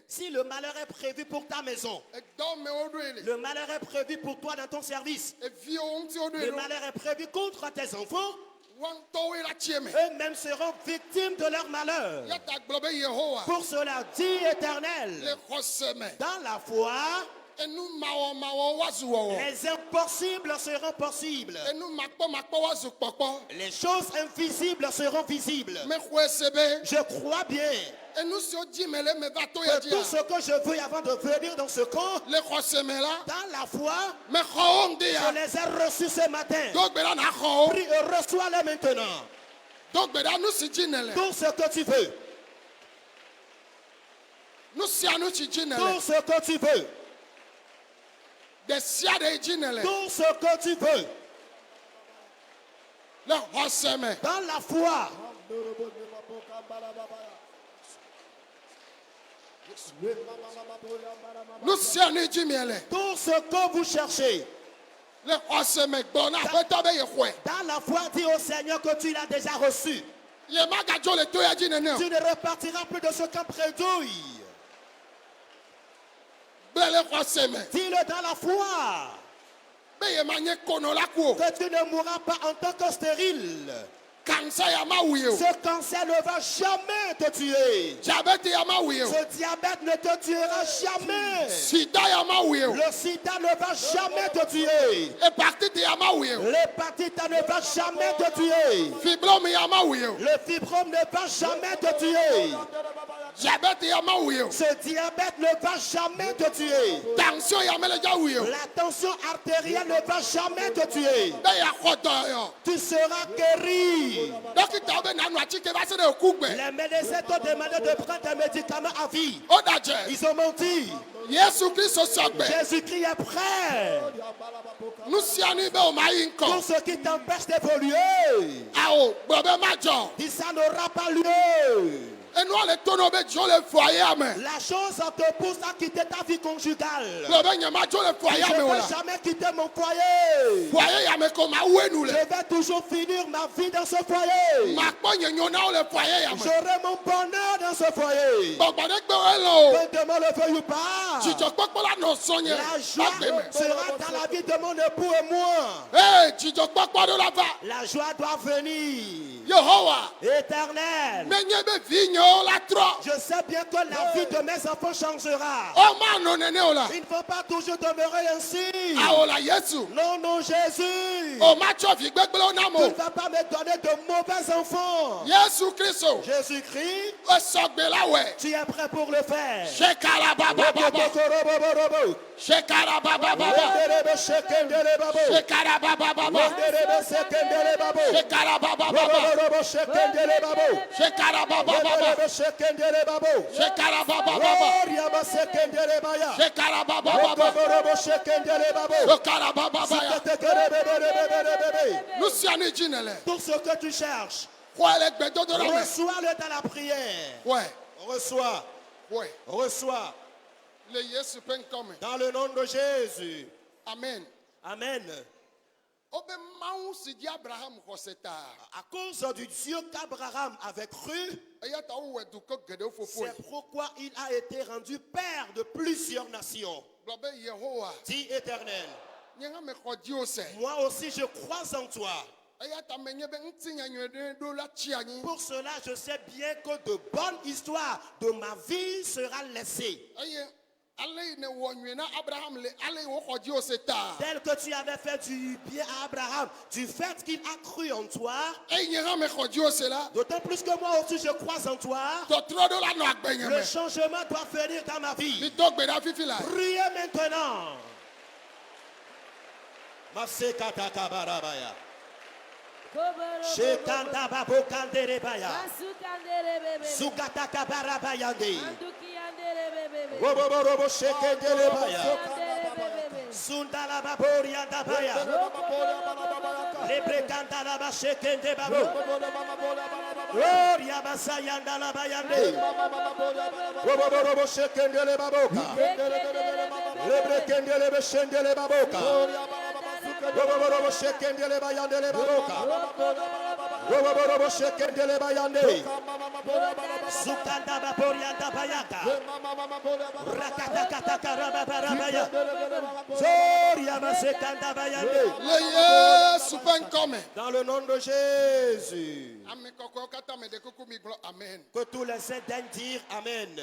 Si le malheur est prévu pour ta maison, le malheur est prévu pour toi dans ton service, le malheur est prévu contre tes enfants, eux-mêmes seront victimes de leur malheur. Pour cela, dit Éternel, dans la foi, les impossibles seront possibles. Les choses invisibles seront visibles. Je crois bien que tout ce que je veux avant de venir dans ce camp, dans la foi, je les ai reçus ce matin. Prie et reçois-les maintenant. Tout ce que tu veux. Tout ce que tu veux. Tout ce que tu veux. Dans la foi. Tout ce que vous cherchez. Dans la foi, dis au Seigneur que tu l'as déjà reçu. Tu ne repartiras plus de ce camp prédouille. Dis-le dans la foi. Que tu ne mourras pas en tant que stérile. Ce cancer ne va jamais te tuer. Ce diabète ne te tuera jamais. Le sida ne va jamais te tuer. L'hépatite ne va jamais te tuer. Le fibrome ne va jamais te tuer. Ce diabète ne va jamais te tuer. La tension artérielle ne va jamais te tuer. Tu seras guéri. Les médecins t'ont demandé de prendre des médicaments à vie. Ils ont menti. Jésus-Christ est prêt. Tout ce qui t'empêche d'évoluer, dis ça n'aura pas lieu. La chose te pousse à quitter ta vie conjugale. Je ne vais jamais quitter mon foyer. Je vais toujours finir ma vie dans ce foyer. J'aurai mon bonheur dans ce foyer. Que Dieu le veuille ou pas. La joie sera dans la vie de mon époux et moi. La joie doit venir. Éternel. Je sais bien que la vie de mes enfants changera. Ils ne vont pas toujours demeurer ainsi. Non, non, Jésus. Tu ne vas pas me donner de mauvais enfants. Jésus-Christ, tu es prêt pour le faire. Tout ce que tu cherches, reçois-le dans la prière. Reçois. Reçois. Dans le nom de Jésus. Amen. Amen. À cause du Dieu qu'Abraham avait cru, c'est pourquoi il a été rendu père de plusieurs nations. Dis Éternel, moi aussi je crois en toi. Pour cela, je sais bien que de bonnes histoires de ma vie sera laissée. Tel que tu avais fait du bien à Abraham, du fait qu'il a cru en toi, d'autant plus que moi aussi je crois en toi, le changement doit venir dans ma vie. Priez maintenant. Shekanda babo kandere baya. Sukataka barabayande. Robo shekendele baya. Sundala babori andabaya. Les brekanda la bashekende babo. Oh, yabasa yanda la bayande. Robo shekende le baboka. Le brekende le beshende le baboka. Robo shekende le bayande le baboka. Robo shekende le bayande. Sukanda baborianda bayaka. Rakata kata karaba barabaya. Zoria basekanda bayande. Dans le nom de Jésus. Que tous les saints daignent dire Amen.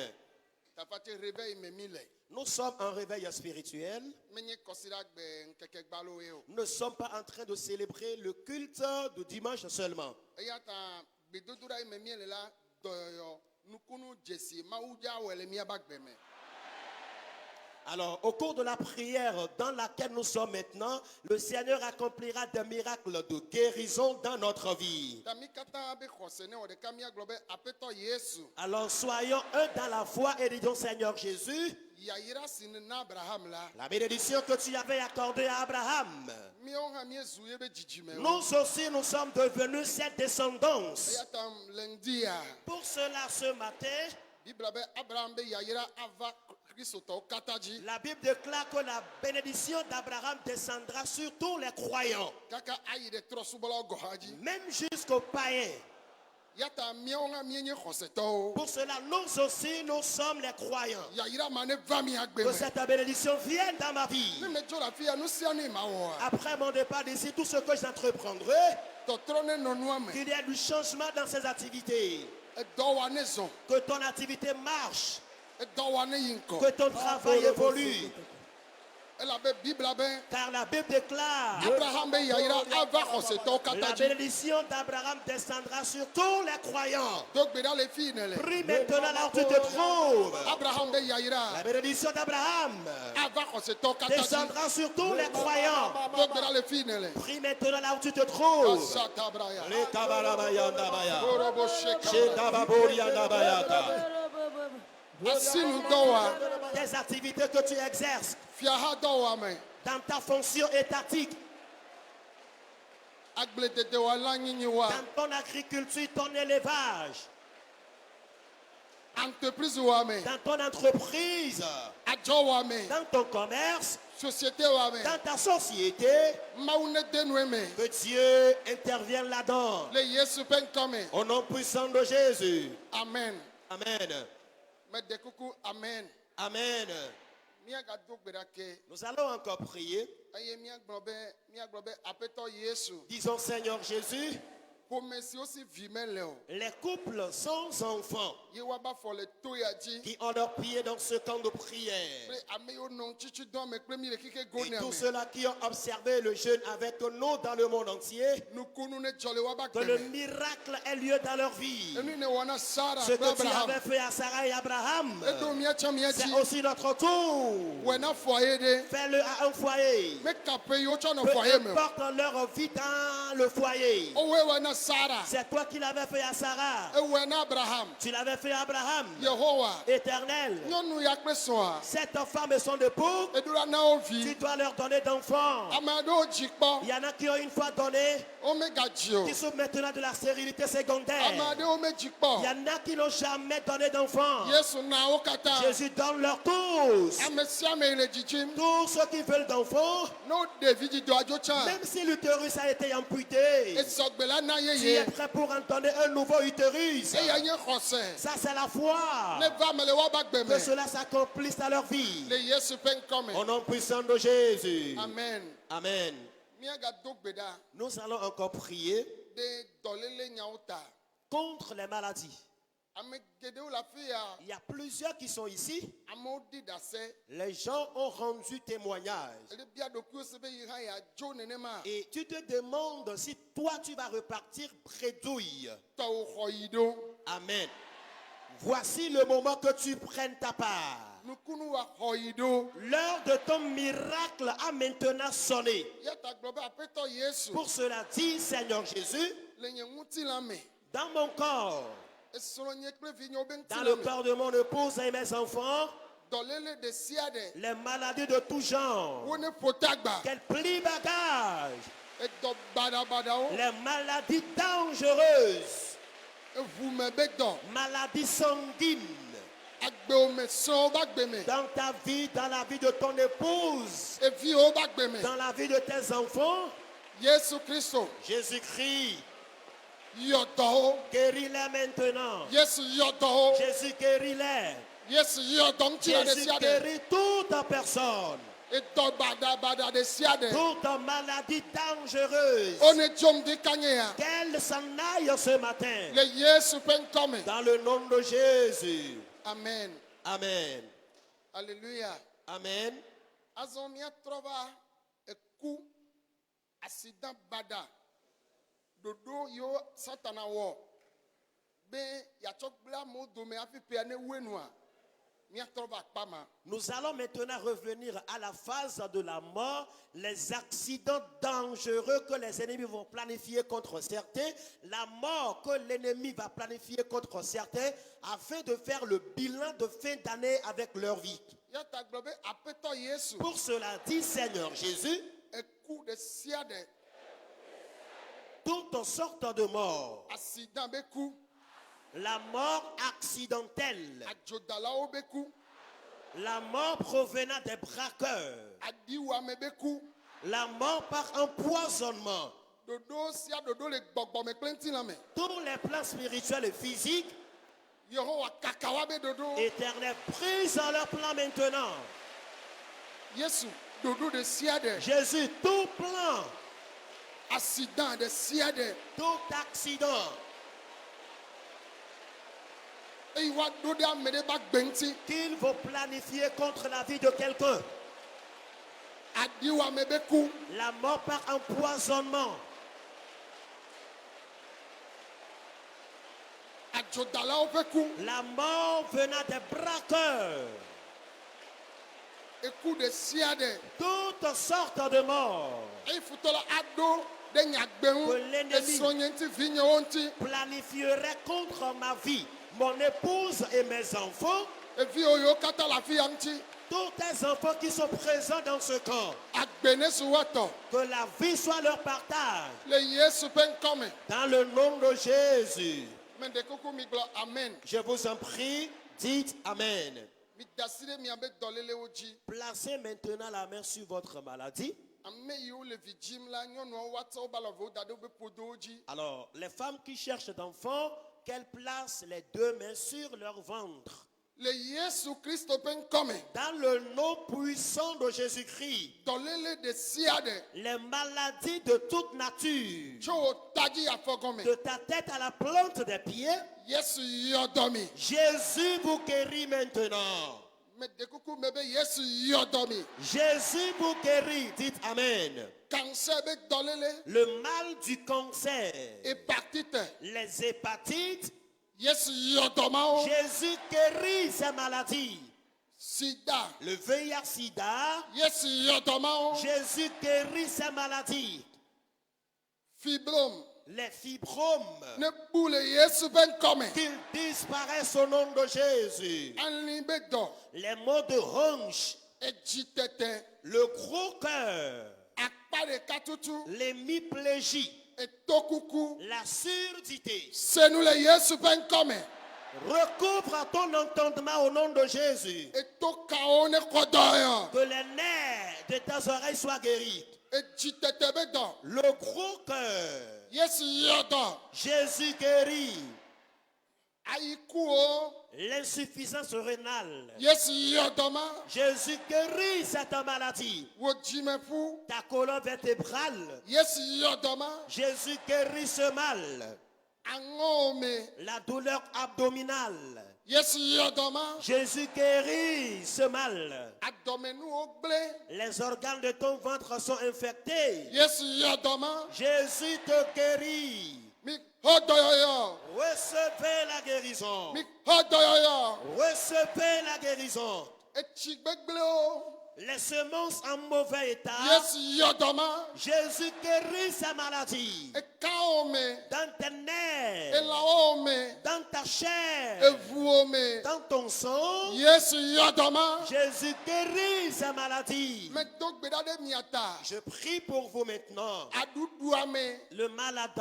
Nous sommes en réveil spirituel. Nous ne sommes pas en train de célébrer le culte de dimanche seulement. Alors, au cours de la prière dans laquelle nous sommes maintenant, le Seigneur accomplira des miracles de guérison dans notre vie. Alors, soyons un dans la foi et disons Seigneur Jésus, la bénédiction que tu avais accordée à Abraham, nous aussi nous sommes devenus cette descendance. Pour cela, ce matin, la Bible déclare que la bénédiction d'Abraham descendra sur tous les croyants, même jusqu'aux païens. Pour cela, nous aussi, nous sommes les croyants. Que cette bénédiction vienne dans ma vie. Après mon départ d'ici, tout ce que j'entreprendrai, qu'il y ait du changement dans ces activités. Que ton activité marche. Que ton travail évolue. Car la Bible déclare la bénédiction d'Abraham descendra sur tous les croyants. Prie maintenant là où tu te trouves. La bénédiction d'Abraham descendra sur tous les croyants. Prie maintenant là où tu te trouves. Des activités que tu exerces dans ta fonction étatique, dans ton agriculture, ton élevage, dans ton entreprise, dans ton commerce, dans ta société, que Dieu intervienne là-dedans. Au nom puissant de Jésus. Amen. Amen. Amen. Amen. Nous allons encore prier. Disons Seigneur Jésus, les couples sans enfants qui ont leurs pieds dans ce camp de prière, et tous ceux-là qui ont observé le jeûne avec nous dans le monde entier, que le miracle ait lieu dans leur vie. Ce que tu avais fait à Sarah et Abraham, c'est aussi notre tour. Fais-le à un foyer. Peu importe leur vie dans le foyer. C'est toi qui l'avais fait à Sarah. Tu l'avais fait à Abraham. Éternel. Cette femme et son époux, tu dois leur donner d'enfants. Il y en a qui ont une fois donné, qui sont maintenant de la stérilité secondaire. Il y en a qui n'ont jamais donné d'enfants. Jésus donne leur tous. Tous ceux qui veulent d'enfants, même si l'utérus a été amputé, tu es prêt pour en donner un nouveau utérus. Ça, c'est la foi. Que cela s'accomplisse à leur vie. Au nom puissant de Jésus. Amen. Amen. Nous allons encore prier contre les maladies. Il y a plusieurs qui sont ici. Les gens ont rendu témoignage. Et tu te demandes si toi tu vas repartir bredouille. Amen. Voici le moment que tu prennes ta part. L'heure de ton miracle a maintenant sonné. Pour cela, dis Seigneur Jésus, dans mon corps, dans le corps de mon épouse et mes enfants, les maladies de tout genre, qu'elles plient bagage, Les maladies dangereuses. Maladies sanguines. Dans ta vie, dans la vie de ton épouse, dans la vie de tes enfants, Jésus-Christ, guéris-les maintenant. Jésus guéris-les. Jésus guérit toute personne. Toute maladie dangereuse. Qu'elle s'en aille ce matin. Dans le nom de Jésus. Amen. Amen. Alléluia. Amen. Azomia trova eku accident bada dodo yo satana wo be ya chokbla mo do me afi pe ane wenua mia trova pama. Nous allons maintenant revenir à la phase de la mort, les accidents dangereux que les ennemis vont planifier contre certains, la mort que l'ennemi va planifier contre certains, afin de faire le bilan de fin d'année avec leur vie. Pour cela, dit Seigneur Jésus, toutes sortes de morts, la mort accidentelle, la mort provenant des braqueurs, la mort par empoisonnement, tous les plans spirituels et physiques, éternels, prise en leur plan maintenant. Jésus, tout plan, tout accident qu'il faut planifier contre la vie de quelqu'un, la mort par empoisonnement, la mort venant des braqueurs, toutes sortes de morts que l'ennemi planifierait contre ma vie, mon épouse et mes enfants, tous tes enfants qui sont présents dans ce camp, que la vie soit leur partage. Dans le nom de Jésus. Je vous en prie, dites Amen. Placez maintenant la main sur votre maladie. Alors, les femmes qui cherchent d'enfants, qu'elles placent les deux mains sur leur ventre. Dans le nom puissant de Jésus-Christ, les maladies de toute nature, de ta tête à la plante des pieds, Jésus vous guérit maintenant. Jésus vous guérit, dites Amen. Le mal du cancer, les hépatites, Jésus guérit ces maladies. Sida. Le VIH-Sida, Jésus guérit ces maladies. Fibrome. Les fibromes, qu'ils disparaissent au nom de Jésus. Les maux de hanche, le gros cœur, l'hémiplégie, la surdité, recouvre ton entendement au nom de Jésus. Que les nerfs de tes oreilles soient guéris. Le gros cœur, Jésus guérit. L'insuffisance rénale, Jésus guérit cette maladie. Ta colonne vertébrale, Jésus guérit ce mal. La douleur abdominale, Jésus guérit ce mal. Les organes de ton ventre sont infectés, Jésus te guérit. Recevez la guérison. Recevez la guérison. les semences en mauvais état, Yesu yodoma. Jésus guérit sa maladie. Ekaome. Dans tes nerfs, Elaome. dans ta chair, Evuome. dans ton sang, Yesu yodoma. Jésus guérit sa maladie. Meto gbedade miata. Je prie pour vous maintenant. Aduduame. Le malade,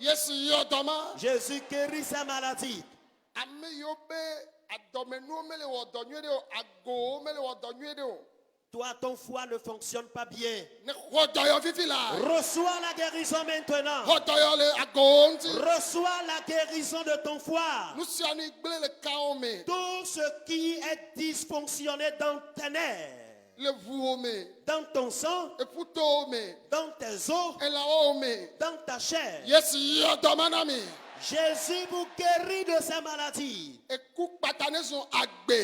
Yesu yodoma. Jésus guérit sa maladie. Ame yobe adomenu mele wodonye de o ago mele wodonye de o. Toi, ton foie ne fonctionne pas bien. Ne wodoyo vivi la. Reçois la guérison maintenant. Wodoyo le ago nti. Reçois la guérison de ton foie. Nusiani gbele le kaome. Tout ce qui est dysfonctionné dans tes nerfs, Le vuome. dans ton sang, Eputome. dans tes os, Elaome. dans ta chair. Yesu yodoma nami. Jésus vous guérit de ces maladies. Eku patane son agbe.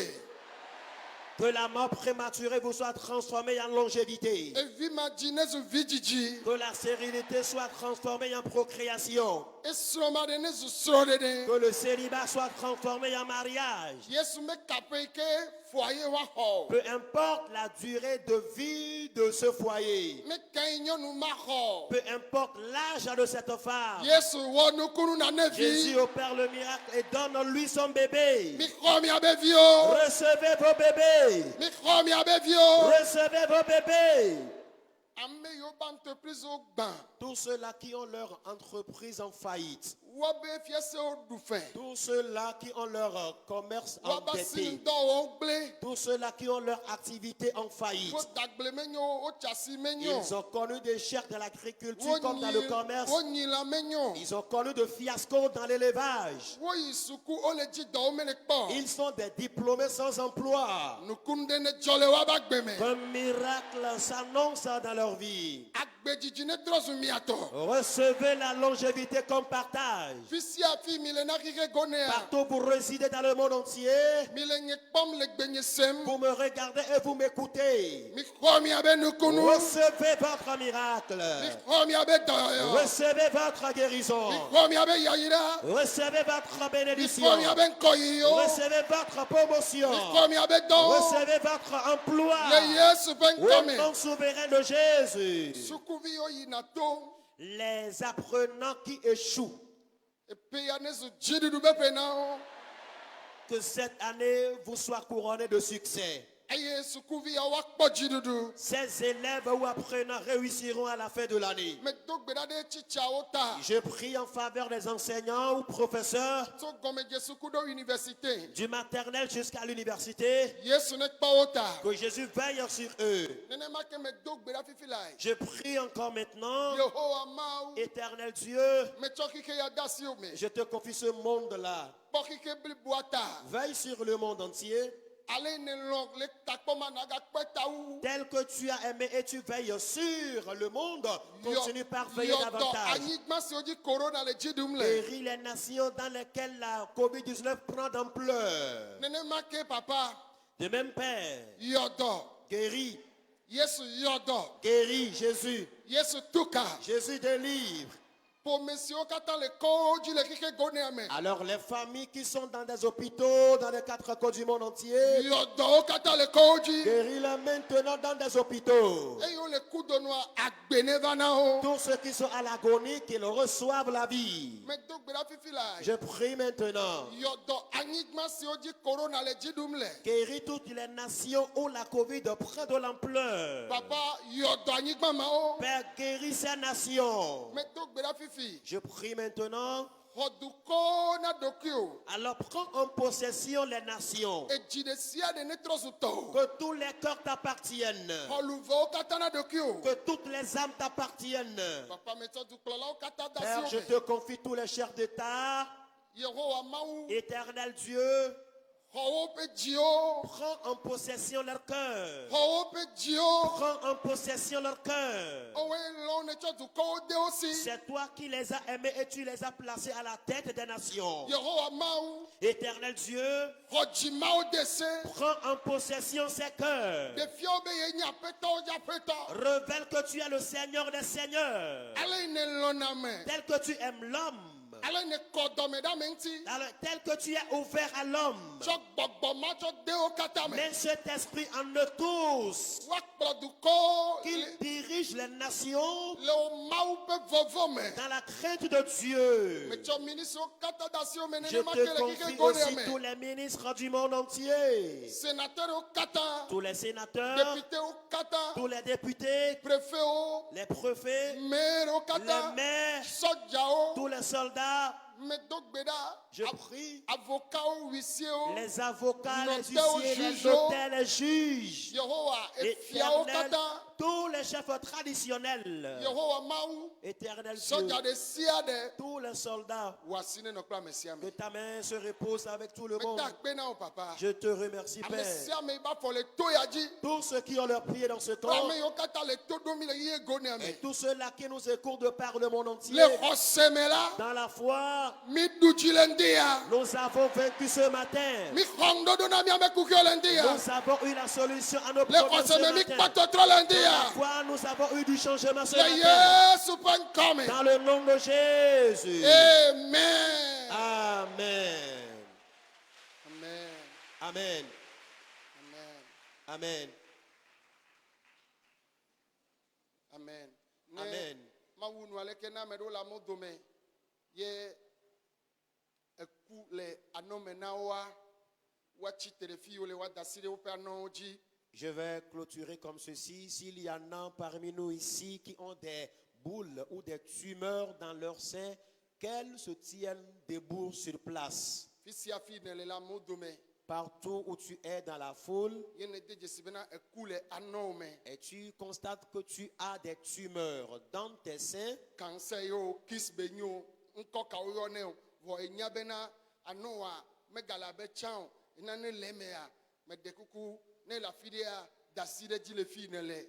Que la mort prématurée vous soit transformée en longévité. Evi madine su vidiji. Que la stérilité soit transformée en procréation. Esromade ne su srodede. Que le célibat soit transformé en mariage. Yesu me kapeke foyer wa ho. Peu importe la durée de vie de ce foyer. Me kainyo nu ma ho. Peu importe l'âge de cette femme. Yesu wo nu kunu na Jésus nevi. opère le miracle et donne en lui son bébé. Mi khomi abe vio. Recevez vos bébés. Mi khomi abe vio. Recevez vos bébés. Ame yo ba entreprise o gban. Tous ceux-là qui ont leur entreprise en faillite. Wo be fiese o dufen. Tous ceux-là qui ont leur commerce Wo ba sin endetté. do o gble. Tous ceux-là qui ont leur activité en faillite. Wo dagble menyo o chasi menyo. Ils ont connu des chefs de l'agriculture comme dans le commerce. Wo nyila menyo. Ils ont connu de fiascos dans l'élevage. Wo yisuku o le ji do o mele kpo. Ils sont des diplômés sans emploi. Nukunde ne jole wa ba gbeme. Un miracle s'annonce dans leur vie. Agbe jiji ne trosu miato. Recevez la longévité comme partage. Fisi afi milena kike gonea. Partout vous résidez dans le monde entier, Milenye kpom le gbenye sem. vous me regardez et vous m'écoutez. Mi khomi abe nukunu. Recevez votre miracle. Mi khomi abe doyo. Recevez votre guérison. Mi khomi abe yayira. Recevez votre Mi bénédiction. khomi abe nkoyiyo. Recevez votre promotion. Mi khomi abe do. Recevez votre emploi. Le Yesu ben Au kome. nom souverain de Jésus. Sukuvi yo yinato. Les apprenants qui échouent, Epe ya ne su jidudu be pena. que cette année vous soit couronnée de succès. Aye sukuvi ya wa kpo jidudu. Ces élèves ou apprenants réussiront à la fin de l'année. Me do gbedade chicha ota. Je prie en faveur des enseignants ou professeurs So gome je sukudo université. du maternel jusqu'à l'université. Yesu ne kpo ota. Que Jésus veille sur eux. Nene ma ke me do gbeda fifi lai. Je prie encore maintenant, Yehowa mau. éternel Dieu, Me chokike ya dasi o me. je te confie ce monde-là. Pokike bli boata. Veille sur le monde entier, Ale ne long le takpoma naga kweta ou. tel que tu as aimé et tu veilles sur le monde. Continue par veiller Yodo davantage. anigma si oji corona le jidum le. Guéris les nations dans lesquelles la COVID-19 prend d'ampleur. Nene ma ke papa. De même, Père, Yodo. guéris, Yesu yodo. guéris Jésus. Yesu tuka. Jésus délivre. Pour monsieur kata le koji le kike gone ame. Alors les familles qui sont dans des hôpitaux, dans les 4 coins du monde entier, Yodo kata le koji. guéris-les maintenant dans des hôpitaux. Eyo le kudo noa agbene vana o. Tous ceux qui sont à l'agonie, qu'ils reçoivent la vie. Me do gbeda fifi lai. Je prie maintenant. Yodo anigma si oji corona le jidum le. Guéris toutes les nations où la Covid prend de l'ampleur. Papa yodo anigma ma o. Père, guéris ces nations. Me do gbeda fifi. Je prie maintenant. Roduko na dokio. Alors prends en possession les nations. E jidesia de netrosuto. Que tous les cœurs t'appartiennent. Holuvo kata na dokio. Que toutes les âmes t'appartiennent. Papa me du klola o kata Père, dasi je o te confie tous les chefs d'État. Yehowa mau. Éternel Dieu, Ho pe jio. prends en possession leur cœur. Ho pe jio. Prends en possession leur cœur. Owe lo ne du ko de aussi. C'est toi qui les as aimés et tu les as placés à la tête des nations. Yehowa mau. Éternel Dieu, Hoji mau dese. prends en possession ces cœurs. De fio be ye nya peta o ja peta. Révèle que tu es le Seigneur des Seigneurs. Ale ne lo na me. Tel que tu aimes l'homme. tel que tu es ouvert à l'homme. Mets cet esprit en eux tous. Qu'il dirige les nations dans la crainte de Dieu. Je te confie aussi tous les ministres du monde entier. Tous les sénateurs, tous les députés, les préfets, les maires, tous les soldats. Je prie les avocats, les huissiers, les notaires, les juges, l'Éternel, tous les chefs traditionnels, Éternel Dieu, tous les soldats, que ta main se repose avec tout le monde. Je te remercie, Père. Tous ceux qui ont leur pied dans ce temps, et tous ceux-là qui nous écoutent de par le monde entier, dans la foi, nous avons vaincu ce matin. Nous avons eu la solution à nos problèmes ce matin. Dans la foi, nous avons eu du changement ce matin. Dans le nom de Jésus. Amen. Amen. Amen. Amen. Amen. Amen. Amen. Je vais clôturer comme ceci. S'il y en a parmi nous ici qui ont des boules ou des tumeurs dans leur sein, qu'elles se tiennent debout sur place. Partout où tu es dans la foule, et tu constates que tu as des tumeurs dans tes seins,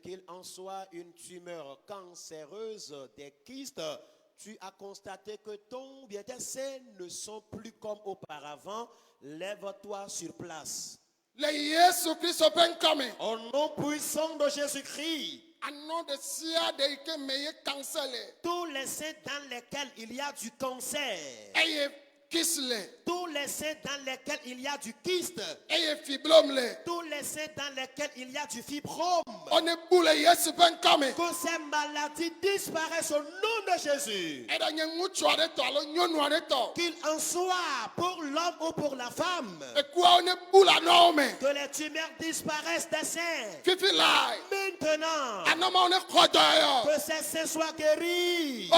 qu'il en soit une tumeur cancéreuse, des kystes, tu as constaté que tes seins ne sont plus comme auparavant, lève-toi sur place. Au nom puissant de Jésus-Christ, tous les seins dans lesquels il y a du cancer, tous les seins dans lesquels il y a du kyste, tous les seins dans lesquels il y a du fibrome, que ces maladies disparaissent au nom de Jésus. Qu'il en soit pour l'homme ou pour la femme, que les tumeurs disparaissent des seins. Maintenant, que ces seins soient guéris.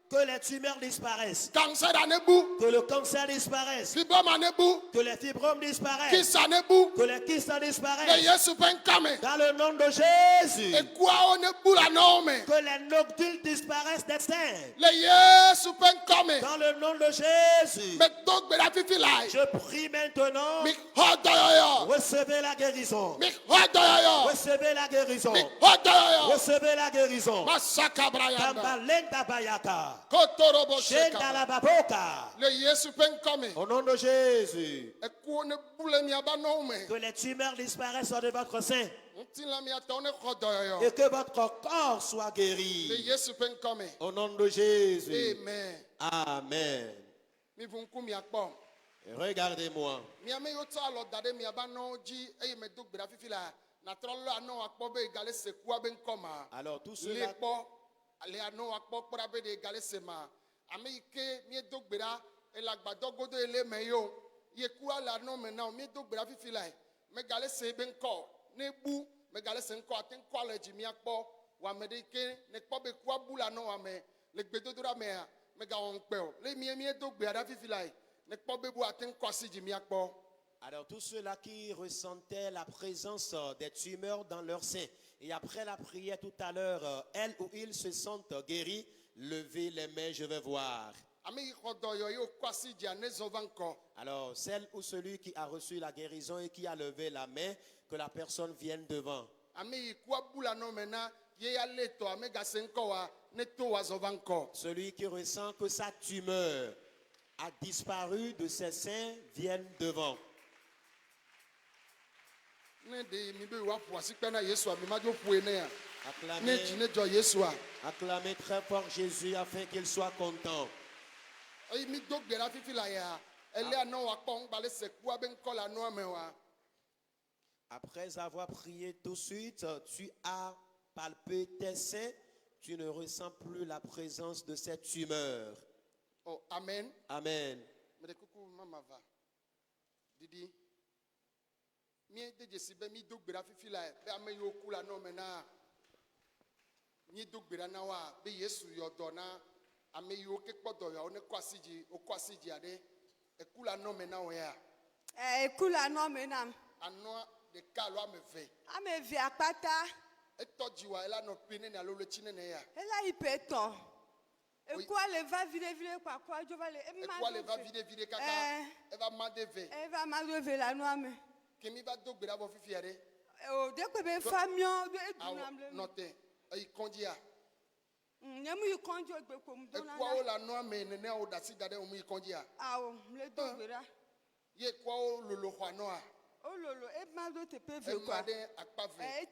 Que les tumeurs disparaissent. Que le cancer disparaisse. Que les fibromes disparaissent. Que les kystes disparaissent. Dans le nom de Jésus. Que les nodules disparaissent des seins. Dans le nom de Jésus. Je prie maintenant. Recevez la guérison. Recevez la guérison. Recevez la guérison. Tambalenda bayaka. Au nom de Jésus. Que les tumeurs disparaissent de votre sein. Et que votre corps soit guéri. Au nom de Jésus. Amen. Regardez-moi. Alors tout cela. Alors tous ceux-là qui ressentaient la présence des tumeurs dans leur sein, et après la prière tout à l'heure, elles ou ils se sentent guéris, levez les mains, je vais voir. Alors celle ou celui qui a reçu la guérison et qui a levé la main, que la personne vienne devant. Celui qui ressent que sa tumeur a disparu de ses seins, vienne devant. Acclamez très fort Jésus afin qu'il soit content. Ayi mi do gbera fifi la ya. Ele ana wa kpɔn gbalẽ seku abe ŋkɔ la nua me wa. Après avoir prié tout de suite, tu as palpé tes seins, tu ne ressens plus la présence de cette tumeur. Oh, amen. Amen. Me de kuku mama va. Didi. Mi de jesi be mi do gbera fifi la be ame yo ku la no me na. Mi do gbera na wa be Yesu yo do na ame yo ke kpodo yo ne kwasiji o kwasiji ade. E ku la no me na o ya. Écoute la nom maintenant. Ano de kalo ameve. Ame vi akpata. Etojiwa ela no pine na lo le chine ne ya. Ela ipeton. Écoute le va vide quoi je vais le. E kwa le va vide kaka. E va madeve. Elle va m'enlever la noix mais. Kemi va do gbera bo fifi ade. Oh dès que be famion de Awo edunamle. note. Ayi kondia. Nyemu yi konjo gbe ko mu E dona. kwa o la no ame ne o dasi dade o mu kondia. Awo le do gbera. Ye kwa o lolo hwanoa. Oh lolo e ma do te pe E ve quoi. made akpave.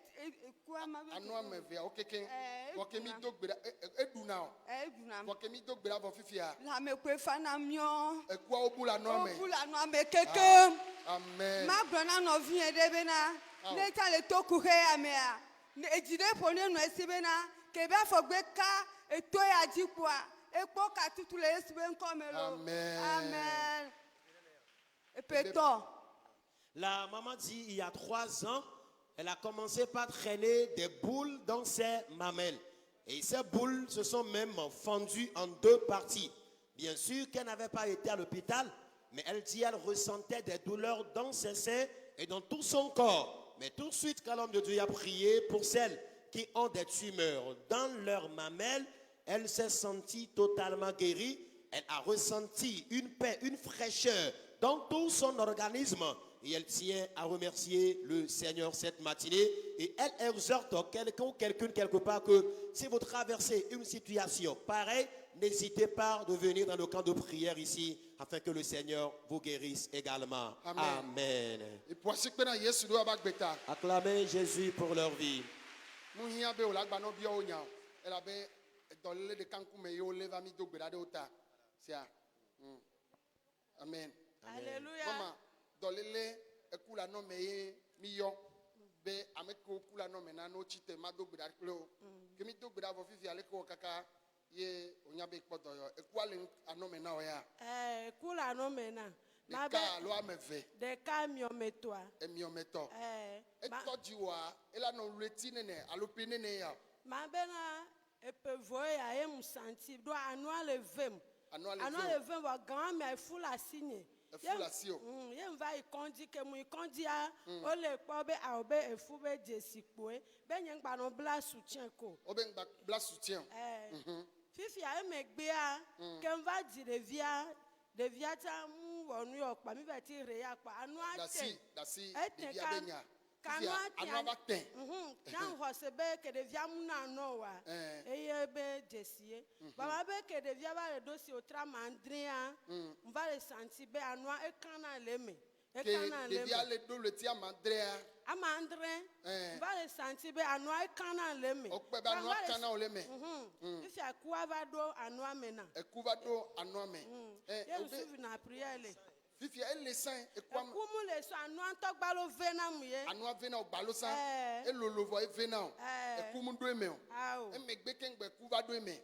Quoi ma do. Ano ameve o keke. Eh, Wo kemi do gbera eduna o. Edunam. Wo kemi do gbera bo fifi a. La me kwe fana mion. E kwa o bu la no Oh ame. pour la noix mais quelqu'un. Amen. Ma gbona no vi ede bena. Ne ta le to ku he amea. Ne ejide pone no esibena. Ke be afogbe ka eto ya jipua. Epo ka tutu le esibe nkomelo. Amen. Amen. Et péton. La maman dit, il y a 3 ans, elle a commencé par traîner des boules dans ses mamelles. Et ces boules se sont même fendues en 2 parties. Bien sûr qu'elle n'avait pas été à l'hôpital, mais elle dit qu'elle ressentait des douleurs dans ses seins et dans tout son corps. Mais tout de suite, quand l'homme de Dieu a prié pour celles qui ont des tumeurs dans leurs mamelles, elle s'est sentie totalement guérie. Elle a ressenti une paix, une fraîcheur dans tout son organisme. Et elle tient à remercier le Seigneur cette matinée. Et elle exhorte quelqu'un ou quelqu'une quelque part que si vous traversez une situation pareille, n'hésitez pas de venir dans le camp de prière ici afin que le Seigneur vous guérisse également. Amen. Amen. E poasi pe na Yesu do abagbeta. Acclamez Jésus pour leur vie. Mu hia be o la gba no bi o nya. Ela be dolele de kanku me yo le va mi do gbera de ota. Sia. Amen. Alléluia. Mama dolele ekula no me ye mi yo be ameko kula no me na no chite ma do gbera klo. Ke mi do gbera bo fifi ale ko kaka ye onya be kpodo yo ekwale ano me na o ya. Écoute la nom maintenant. De Ma ka belle, lo ameve des camions mets-toi. emi o meto. Ma Etojiwa ela no leti nene alope nene ya. belle, et peut voir, et me sentir, doit annual le vem. Ano Annual ale le vem, va grand, mais fou la signe. fou la si o. Yem va y condi que moi condi a, o le pobe a obe e fou be jesikoe, ben yen ba no bla soutien ko. Oben bla soutien. Fifi a me gbe a, ken va di de via ta mu wonu yo pa mi be ti re ya pa anu a Dasi de te bia benya. kanu a Ano ba ten. nan ho se be ke de via mu na no wa eye be jesie baba be ke de via ba le dosi o tra mandria on va le sentir be anu e kana le me e Ke kana de le bia me le do le ti amandrea. amandre on va le sentir be anu e kana le me O pe ba no kana o le me. if ya kuwa va do anu amena Ekuba do ano ame. ye suvi na prière le Fifi ele san ekwam kumu le so anu antogba lo vena mu ye ano avena o gbalo san. Elolovo evena o. Ekumu do eme o. awo Eme gbe kengbe kuba do eme.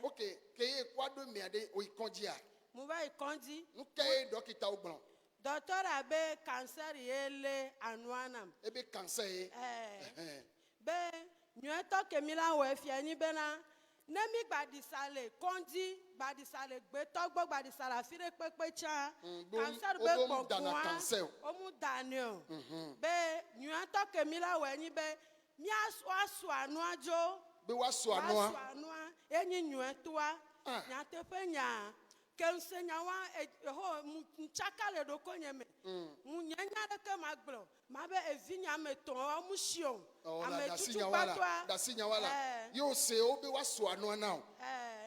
Okay, ke ye kwa do eme ade o ikonji a. mo va ikondi Nu ke dokita ogbon. docteur abe cancer yele anuanam Ebe cancer e. be nyeto kemila we fiani bena nemi gbadisale kondi gbadisale gbe togbo gbadisala fire pepe cha cancer be obo dana cancer. omu daniel be nyeto kemila we ni be mi asu anu ajo Be wa so ano asu a. anu enyi nyetoa nya tefe nya kensenyawa ho nchaka le do konyeme munyanya de ke maglo mabe evinya meton o musio ame tutu patwa Dasi nyawala. Yo se obe wa so ano na o.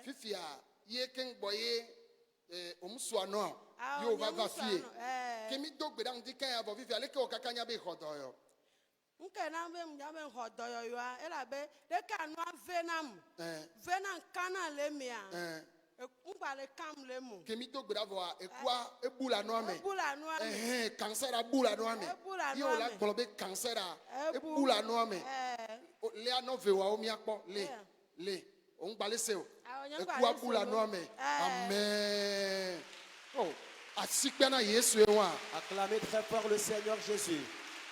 Fifi a ye kengbo ye omuso ano a. Yo va va fie. Kemi dogbe da ndi kan ya bo fifi ale ke o kakanya be hodo yo. nke na be mjabe hodoyo yo ela be de ka no venam venam kana le mia Mbale kam le mo. Kemi to gbeda voa ekwa ebula no ame. Ebula no ame. Cancer abula no ame. Ebula no Yo la ame. golobe cancer a Ebu. ebula no ame. Eh. Le ano vewa o mi akpo le. On gbale se o. Onye Ekwa gbale abula se no o. ame. Amen. Oh, asikpe na Yesu ewa. Acclamez très fort le Seigneur Jésus.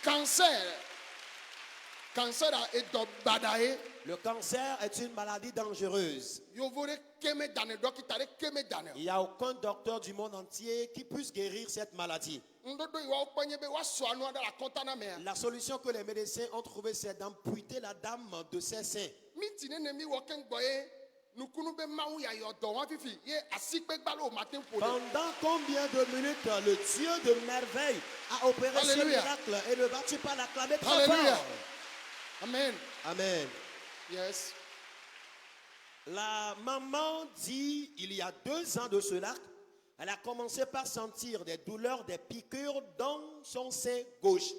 Cancer a edo badae. Le cancer est une maladie dangereuse. Yovore keme dane dokitare keme dane. Il n'y a aucun docteur du monde entier qui puisse guérir cette maladie. Ndodo iwa okpenye be wa so anu ada la kontana me. La solution que les médecins ont trouvée, c'est d'amputer la dame de ses seins. Miti ne mi wo ken gboye nukunu be mawu ya yodo wa fifi ye asikpe gbalo matin pole. Pendant combien de minutes le Dieu de merveille a opéré ce Alléluia. miracle et ne vas-tu pas l'acclamer très Alléluia. fort? Amen. Amen. Yes. La maman dit, il y a 2 ans de cela, elle a commencé par sentir des douleurs, des piqûres dans son sein gauche.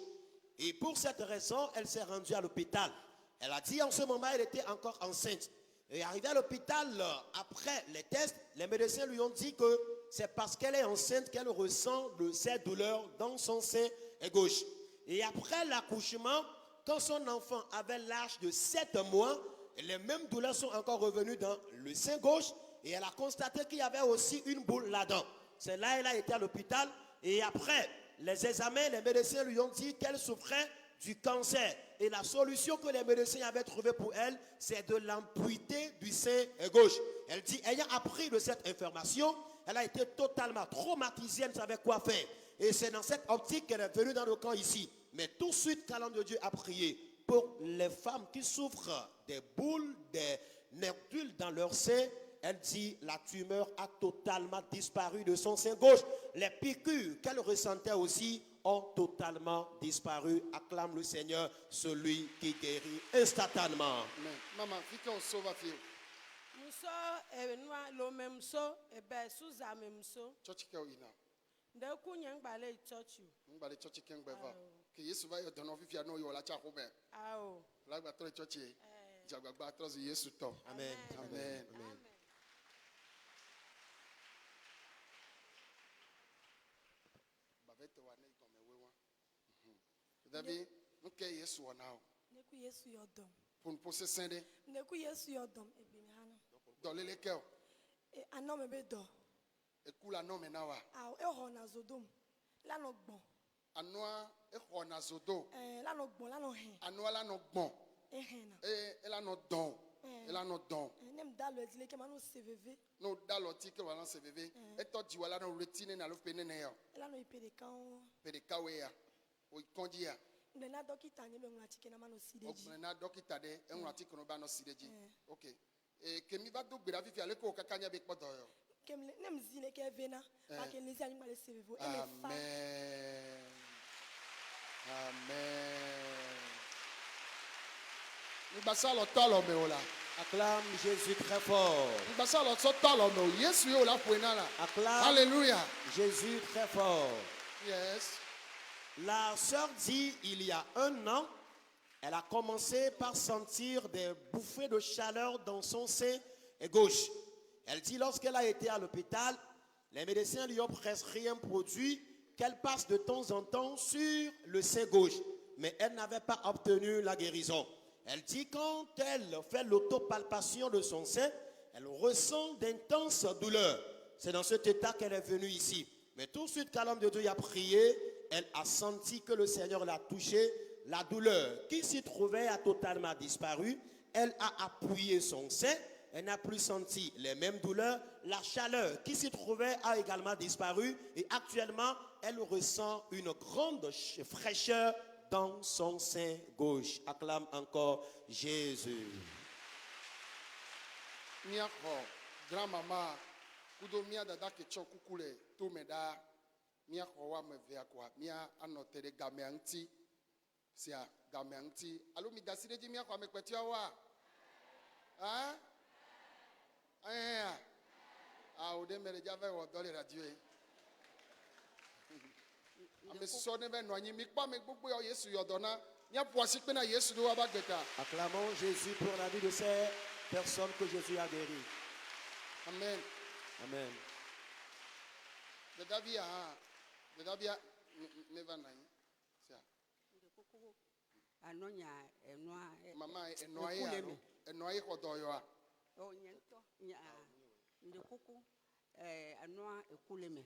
Et pour cette raison, elle s'est rendue à l'hôpital. Elle a dit en ce moment, elle était encore enceinte. Et arrivée à l'hôpital, après les tests, les médecins lui ont dit que c'est parce qu'elle est enceinte qu'elle ressent ces douleurs dans son sein gauche. Et après l'accouchement, quand son enfant avait l'âge de 7 mois, les mêmes douleurs sont encore revenues dans le sein gauche et elle a constaté qu'il y avait aussi une boule là-dedans. C'est là qu'elle a été à l'hôpital et après les examens, les médecins lui ont dit qu'elle souffrait du cancer. Et la solution que les médecins avaient trouvée pour elle, c'est de l'amputer du sein gauche. Elle dit, ayant appris de cette information, elle a été totalement traumatisée, elle ne savait quoi faire. Et c'est dans cette optique qu'elle est venue dans le camp ici. Mais tout de suite, Calam de Dieu a prié pour les femmes qui souffrent des boules, des nervules dans leur sein. Elle dit, la tumeur a totalement disparu de son sein gauche. Les piqûres qu'elle ressentait aussi ont totalement disparu. Acclame le Seigneur, celui qui guérit instantanément. Amen. Maman, fika on sauve afio. Muso noa lo memso ebe suza memso. Church ke o ina. De kunye ngbale church. Ngba church ke ngba. Ke Yesu va yo dono fifia no yo la cha ko be. Ao. La gba to church e. Jagba to Yesu to. Amen. Amen. Amen. Bavete wa ne ko me wewa. Davi, nke Yesu wa now. Neku Yesu yodom. Pon pose sende. Neku Yesu yodom ebini hano. Do lele ke o. Ano me be do. E kula no me na wa. Aw eho na zodom. Lano gbon. Anoa e ho na zodo. Lano gbon, lano hen. Anoa la no gbon. Hen na. E la no don. E la no don. Nem dalo edile ke manu CVV. No dalo ti ke wala CVV. E to ji wala no retine na lo pe ne yo. Lano ipede kan. Pede kawe ya. O konji ya. Nde na dokita ni be ngwa chike na manu sideji. O na dokita de enwa ti kono ba no sideji. Okay. Kemi va do gbera fifi ale ko kakanya be podo yo. Kemle nem zine ke vena. Ma ke lezi ani male CVV. Amen. Amen. Ni basa lo tolo me ola. Acclame Jésus très fort. Ni basa lo so tolo me o. Yesu yo la puena la. Acclame Alléluia. Jésus très fort. Yes. La sœur dit, il y a 1 an, elle a commencé par sentir des bouffées de chaleur dans son sein gauche. Elle dit, lorsqu'elle a été à l'hôpital, les médecins lui ont prescrit un produit qu'elle passe de temps en temps sur le sein gauche. Mais elle n'avait pas obtenu la guérison. Elle dit, quand elle fait l'autopalpation de son sein, elle ressent d'intenses douleurs. C'est dans cet état qu'elle est venue ici. Mais tout de suite, quand l'homme de Dieu a prié, elle a senti que le Seigneur l'a touchée. La douleur qui s'y trouvait a totalement disparu. Elle a appuyé son sein. Elle n'a plus senti les mêmes douleurs. La chaleur qui s'y trouvait a également disparu. Et actuellement, elle ressent une grande fraîcheur dans son sein gauche. Acclame encore Jésus. Mia ko grand-maman kudo mia dada ke chokukule to meda. Mia ko wa me via kwa mia anotere gameanti sia gameanti alo mi dasire ji mia ko me kweti wa ah o de mere jave wo dole radio e ame so ne be no anyi mi pa me gbogbo yo Yesu yodona nya poasi pe na Yesu do wa ba gbeta. Acclamons Jésus pour la vie de ces personnes que Jésus a guéries. Amen. Amen. Dedabia never nine. Anonya enwa Mama enoye kodoyoa. o nyento nya ndekuku anoa ekuleme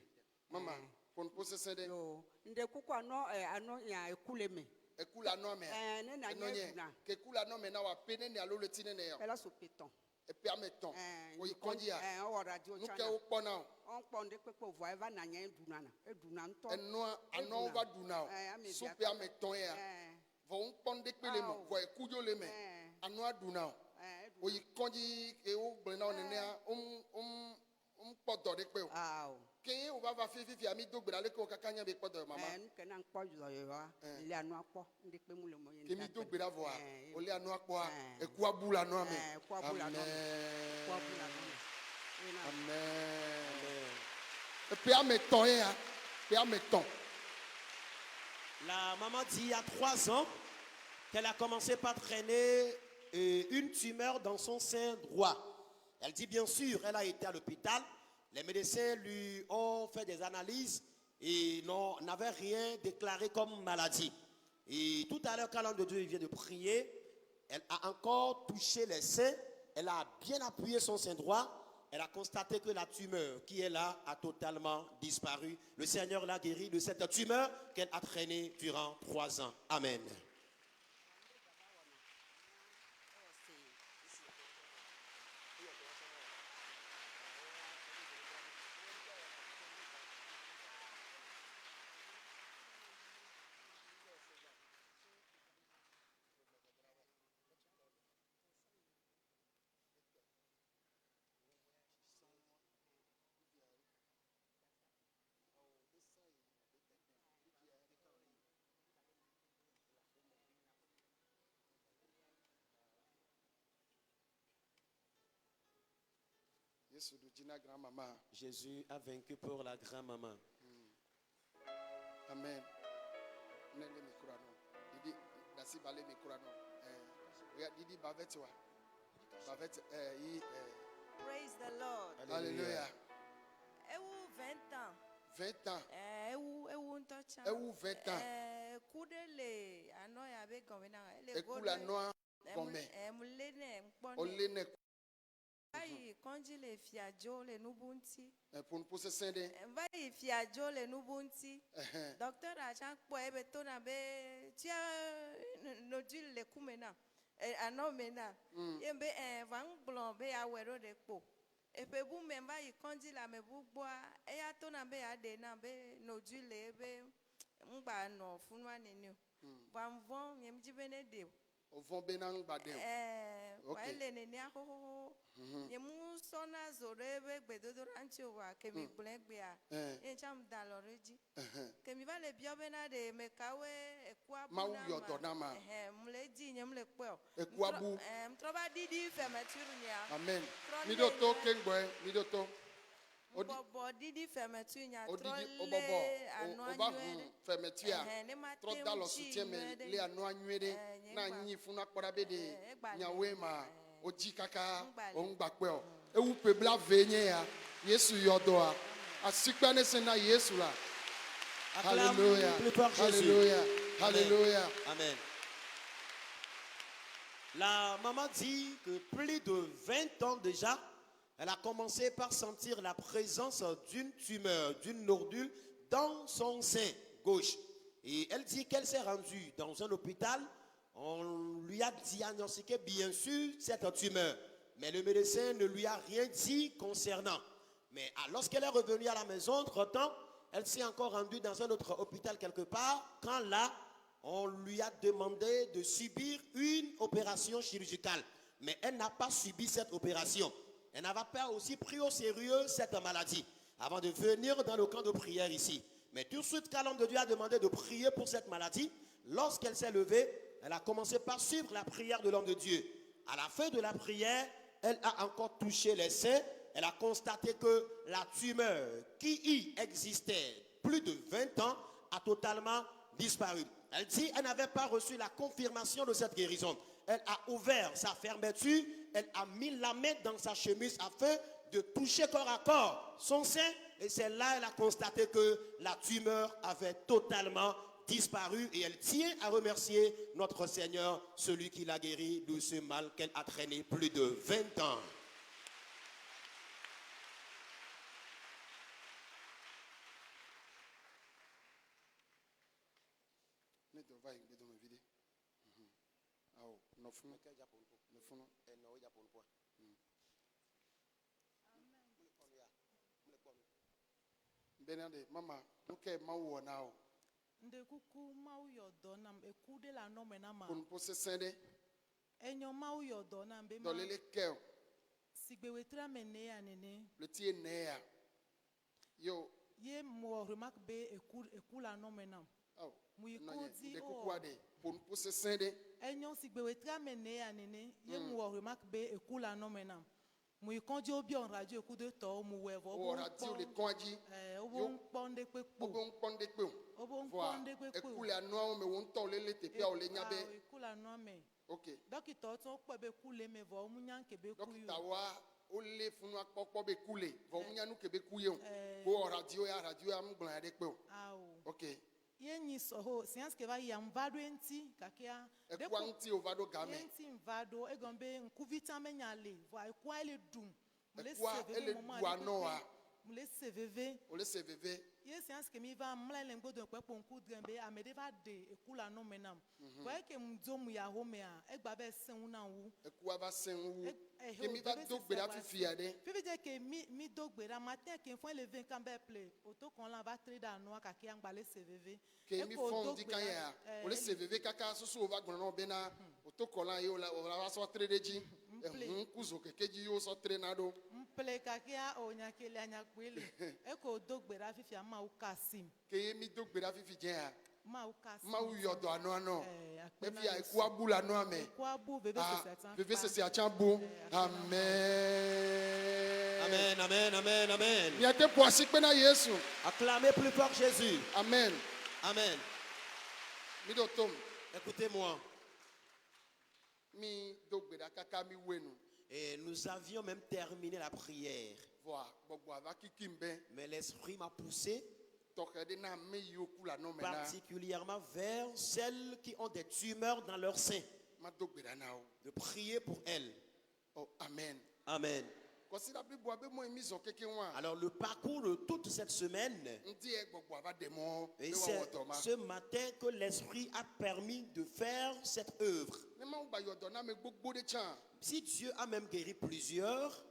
Mama kon posesede yo ndekuku ano nya ekuleme ekula no me. ne na nyuna Ke kula no me na wa pene ne alo letine ne yo. ela sopeton E pe ameton. O ikonji a. o radio Nu ke channel o pona o. on ponde pepe vo eva na nya eduna nto Ano va duna o. So pe ameton ya. Vo un ponde pele mo, vo ekujo le me. Ano aduna o. O ikonji ke o gbe na o ne podo de pe o. Ke o va fifi ami do gbe le ko kakanya be podo mama. Nke na nkpo yo ile anu akpo ndi pe mu le mo yin. Ke mi do gbe la vo a. O le anu akpo a. Eku abula no ame. Amen. Et puis à mes temps, La maman dit il y a 3 ans qu'elle a commencé par traîner une tumeur dans son sein droit. Elle dit bien sûr, elle a été à l'hôpital. Les médecins lui ont fait des analyses et n'avaient rien déclaré comme maladie. Et tout à l'heure, quand l'homme de Dieu vient de prier, elle a encore touché les seins. Elle a bien appuyé son sein droit. Elle a constaté que la tumeur qui est là a totalement disparu. Le Seigneur l'a guérie de cette tumeur qu'elle a traînée durant 3 ans. Amen. Jésus a vaincu pour la grand-maman. Amen. Nende mikurano. Didi dasi bale mikurano. Didi bavetwa. Bavet Praise the Lord. Alléluia. Ewu 20 ans. 20 ans. Ewu ntocha. Ewu 20 ans. Kudele anoya be gomena. Ekula noa gome. Mulene mpone. Olene. Vai konji le fiajo le nubunti. Pour nous sende. Vai fiajo le nubunti. Docteur a chaque fois ebe tona be tia nodule le kumena. Anomena. Yembe vang blon be awero de po. Epe bu memba yi konji la me bu boa. Eya tona be ade na be nodule be mba no funwa nenu. Vam von yemji benede. Ovon benang badem. Okay. Yemu sona zorebe bedodo ranchowa kemi blegbea. Encham daloreji. Kemi vale biobena de mekawe ekwabu nama. Mleji nyemle kweo. Ekwabu. Mtroba didi fermeture nya. Amen. Midoto kengboy, midoto. Obobo didi fermeture nya trolle oba fermeture. Trop dans le soutien mais les anoanuede na nyi funa kporabede nyawe ma oji kaka ongbakwe ewu pebla venye ya Yesu yodoa asikpane sena Yesu la. Alléluia. Alléluia. Alléluia. Amen. La maman dit que plus de 20 ans déjà, elle a commencé par sentir la présence d'une tumeur, d'une nodule dans son sein gauche. Et elle dit qu'elle s'est rendue dans un hôpital. On lui a diagnostiqué bien sûr cette tumeur. Mais le médecin ne lui a rien dit concernant. Mais lorsqu'elle est revenue à la maison, entre-temps, elle s'est encore rendue dans un autre hôpital quelque part. Quand là, on lui a demandé de subir une opération chirurgicale. Mais elle n'a pas subi cette opération. Elle n'avait pas aussi pris au sérieux cette maladie avant de venir dans le camp de prière ici. Mais tout de suite, quand l'homme de Dieu a demandé de prier pour cette maladie, lorsqu'elle s'est levée, elle a commencé par suivre la prière de l'homme de Dieu. À la fin de la prière, elle a encore touché les seins. Elle a constaté que la tumeur qui y existait plus de 20 ans a totalement disparu. Elle dit qu'elle n'avait pas reçu la confirmation de cette guérison. Elle a ouvert sa fermeture, elle a mis la main dans sa chemise afin de toucher corps à corps son sein. Et c'est là qu'elle a constaté que la tumeur avait totalement disparu. Et elle tient à remercier notre Seigneur, celui qui l'a guéri de ce mal qu'elle a traîné plus de 20 ans. Mama, okay, mau now. Ndekuku mau yodo nam ekude la no menama. Kun pose sende. Enyo mau yodo nam be ma. Dolele keo. Sigbewetra menea nene. Le tie nea. Yo. Ye mo remark be ekula no menam. Oh. Muyikozi o. Kun pose sende. Enyo sigbewetra menea nene. Ye mo remark be ekula no menam. Muyikonji obi on radio eku de to mu wevo. O radio le konji. Obo nponde pepo. Obo nponde pepo. Obo nponde pepo. Ekule anu me won to lele tepe o le nyabe. Ekule anu me. Okay. Dókítà tó pọ̀ bẹ kúlé mi vọ̀ ọ́mú yàn kébé kú yìí. Dókítà wa ó lé fún wa pọ́pọ́ bẹ kúlé vọ̀ ọ́mú yàn kébé kú yìí o. Kó radio ya mú gbọ̀n yà dé pé o. Okay. Yẹn yin sọ̀hó science keba yà ń vado ntí kàkíá. Ẹ̀kú à ń tí o vado gàmẹ́. Yẹn ti ń vado egan bẹ nkú vitamin yà lè vọ̀ ẹ̀kú à lè dùn. Ẹ̀kú à lè dùn àná wa. Mo lè sèvévé. O lè sèvévé. Yé science kemi va mla le ngodo pe po nku dgembe amede va de ekula no menam. Kwa ke mzo mu ya home a egba be sen na wu. Eku ava sen wu. Kemi va dogbera fifi ade. Fifi je ke mi dogbera matin ke fon le 20 kan be play. Auto kon la va trade no ka ki angba le CVV. Kemi fon di kan ya. O le CVV kaka susu ova gbon no be na auto kon la yo la va so trade ji. Kuzo kekeji yo so trade Mple kakia onya kele anya kwele. Eko dogbera fifi ama ukasim. Ke mi dogbera fifi je a. Ma ukasim. Ma uyodo ano. E fi eku abu la no ame. Eku abu bebe sesiatan. Bebe sesiatan bu. Amen. Amen, amen, amen, amen. Ni ate po asik pe na Yesu. Acclamez plus fort Jésus. Amen. Amen. Mi do tom. Écoutez-moi. Mi dogbera kaka mi wenu. Et nous avions même terminé la prière. Mais l'esprit m'a poussé particulièrement vers celles qui ont des tumeurs dans leur sein, de prier pour elles. Oh, amen. Amen. Alors le parcours de toute cette semaine, et c'est ce matin que l'esprit a permis de faire cette œuvre. Si Dieu a même guéri plusieurs,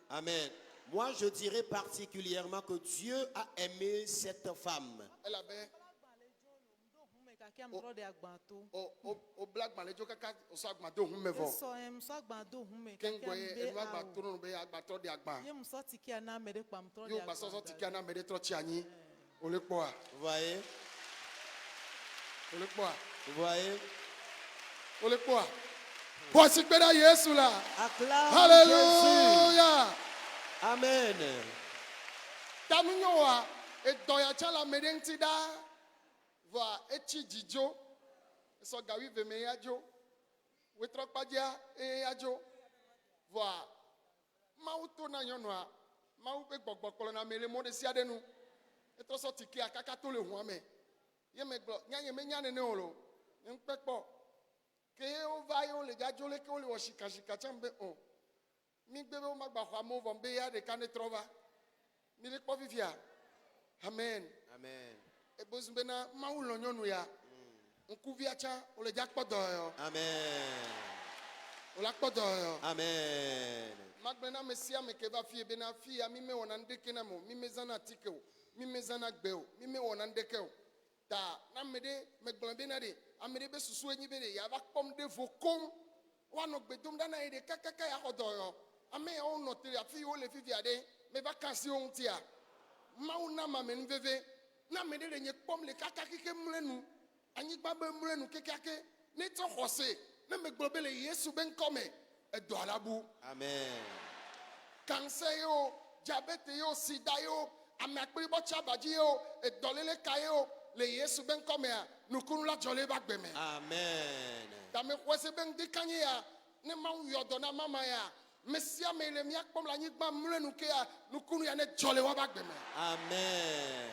amen. Moi je dirais particulièrement que Dieu a aimé cette femme. Vous voyez? Vous voyez? Alléluia. Amen. Taminyoa edoya chala medentida va echi jijo so gawi veme yajo wetropadia yajo va mauto na yonwa mau be gbogbokolo na mele mo de siadenu etro so tiki akaka to le hu ame ye me gbo nyanye me nyane ne olo npepo ke o va yo le jajo le ke o le woshika shika chambe o mi gbebe o magba kwa mo vombe ya de kane trova mi le po vivia amen amen e bozumbe na mau lo nyonu ya nkuvia cha o le jakpodo yo amen o la kpodo yo amen magbena mesia me ke va fie be na fie mi me wona ndeke na mo mi me zana tike o mi me zana gbe o mi me wona ndeke o ta na me de me gbon be na de amede be susu enyi be de ya va pom de vokom wa no gbedum dana ide kakaka ya kodo yo ame o no te afi o le fifia de me vacances on tia mau na ma men veve na me de nye pom le kakaki ke mlenu anyi gba be mlenu kekake ne to hose na me gbo be le Yesu ben come e do alabu amen cancer yo diabete yo sida yo ame akpiri bo chabaji yo e dolele kayo le Yesu ben come a nukunu la jole ba gbeme amen ta me kwese ben dikanye ya ne mawu yɔdɔ na mama ya mesia me le mia kpɔm le anyigba mle nu ke ya nukunu ya ne dzɔ le woaba gbe me. Amen.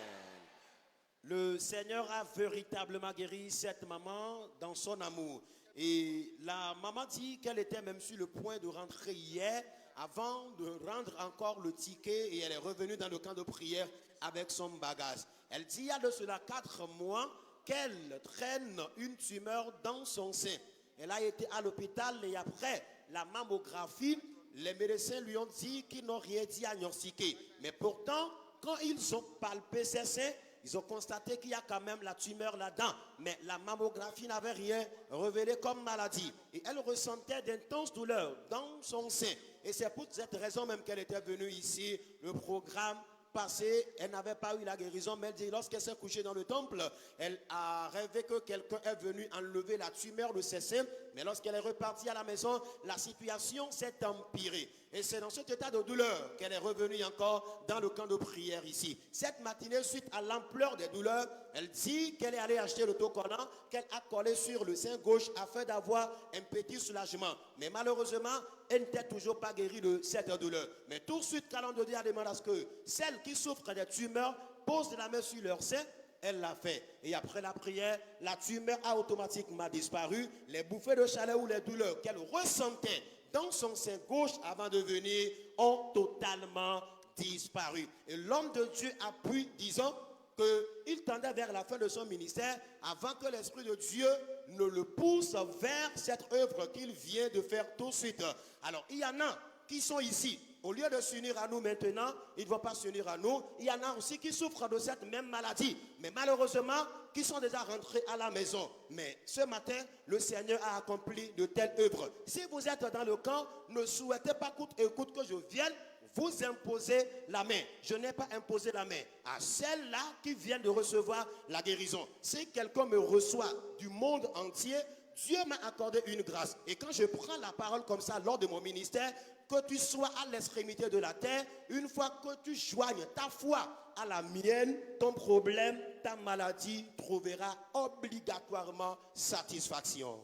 Le Seigneur a véritablement guéri cette maman dans son amour. Et la maman dit qu'elle était même sur le point de rentrer hier avant de rendre encore le ticket et elle est revenue dans le camp de prière avec son bagage. Elle dit il y a de cela 4 mois qu'elle traîne une tumeur dans son sein. Elle a été à l'hôpital et après la mammographie, les médecins lui ont dit qu'ils n'ont rien diagnostiqué. Mais pourtant, quand ils ont palpé ses seins, ils ont constaté qu'il y a quand même la tumeur là-dedans. Mais la mammographie n'avait rien révélé comme maladie. Et elle ressentait d'intenses douleurs dans son sein. Et c'est pour cette raison même qu'elle était venue ici. Le programme passé, elle n'avait pas eu la guérison. Mais elle dit, lorsqu'elle s'est couchée dans le temple, elle a rêvé que quelqu'un est venu enlever la tumeur de ses seins. Mais lorsqu'elle est repartie à la maison, la situation s'est empirée. Et c'est dans cet état de douleur qu'elle est revenue encore dans le camp de prière ici. Cette matinée, suite à l'ampleur des douleurs, elle dit qu'elle est allée acheter l'autocollant qu'elle a collé sur le sein gauche afin d'avoir un petit soulagement. Mais malheureusement, elle n'était toujours pas guérie de cette douleur. Mais tout de suite, Calendrier a demandé à ce que celles qui souffrent des tumeurs posent la main sur leur sein. Elle l'a fait. Et après la prière, la tumeur a automatiquement disparu. Les bouffées de chaleur ou les douleurs qu'elle ressentait dans son sein gauche avant de venir ont totalement disparu. Et l'homme de Dieu a pu, disons, qu'il tendait vers la fin de son ministère avant que l'Esprit de Dieu ne le pousse vers cette œuvre qu'il vient de faire tout de suite. Alors, il y en a qui sont ici. Au lieu de s'unir à nous maintenant, ils ne vont pas s'unir à nous. Il y en a aussi qui souffrent de cette même maladie. Mais malheureusement, qui sont déjà rentrés à la maison. Mais ce matin, le Seigneur a accompli de telles œuvres. Si vous êtes dans le camp, ne souhaitez pas coûte et coûte que je vienne vous imposer la main. Je n'ai pas imposé la main à celles-là qui viennent de recevoir la guérison. Si quelqu'un me reçoit du monde entier, Dieu m'a accordé une grâce. Et quand je prends la parole comme ça lors de mon ministère, que tu sois à l'extrémité de la terre, une fois que tu joignes ta foi à la mienne, ton problème, ta maladie trouvera obligatoirement satisfaction.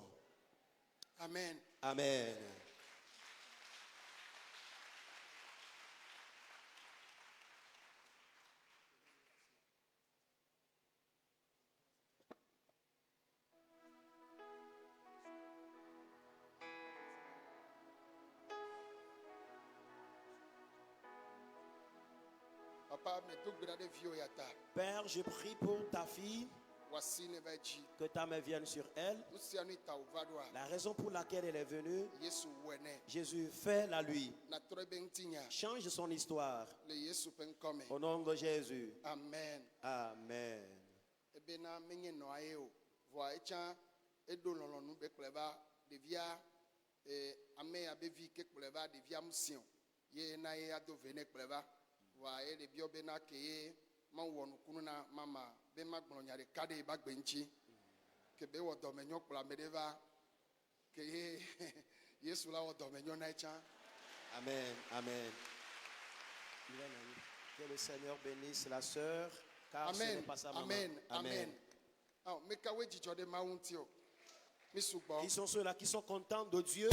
Amen. Amen. Père, je prie pour ta fille, que ta main vienne sur elle. La raison pour laquelle elle est venue, Jésus fait la lui. Change son histoire. Au nom de Jésus. Amen. Amen. Wa ele bio bena ke ma wonu kunu na mama be ma gbon nya de kade ba gbenchi ke be wo do menyo kpla medeva ke Yesu la wo do menyo na cha. Amen. Amen. Que le Seigneur bénisse la sœur car ce n'est pas sa maman. Amen. Amen. Ah, me ka we jijo de ma untio. Mi sugbo. Qui sont ceux-là qui sont contents de Dieu?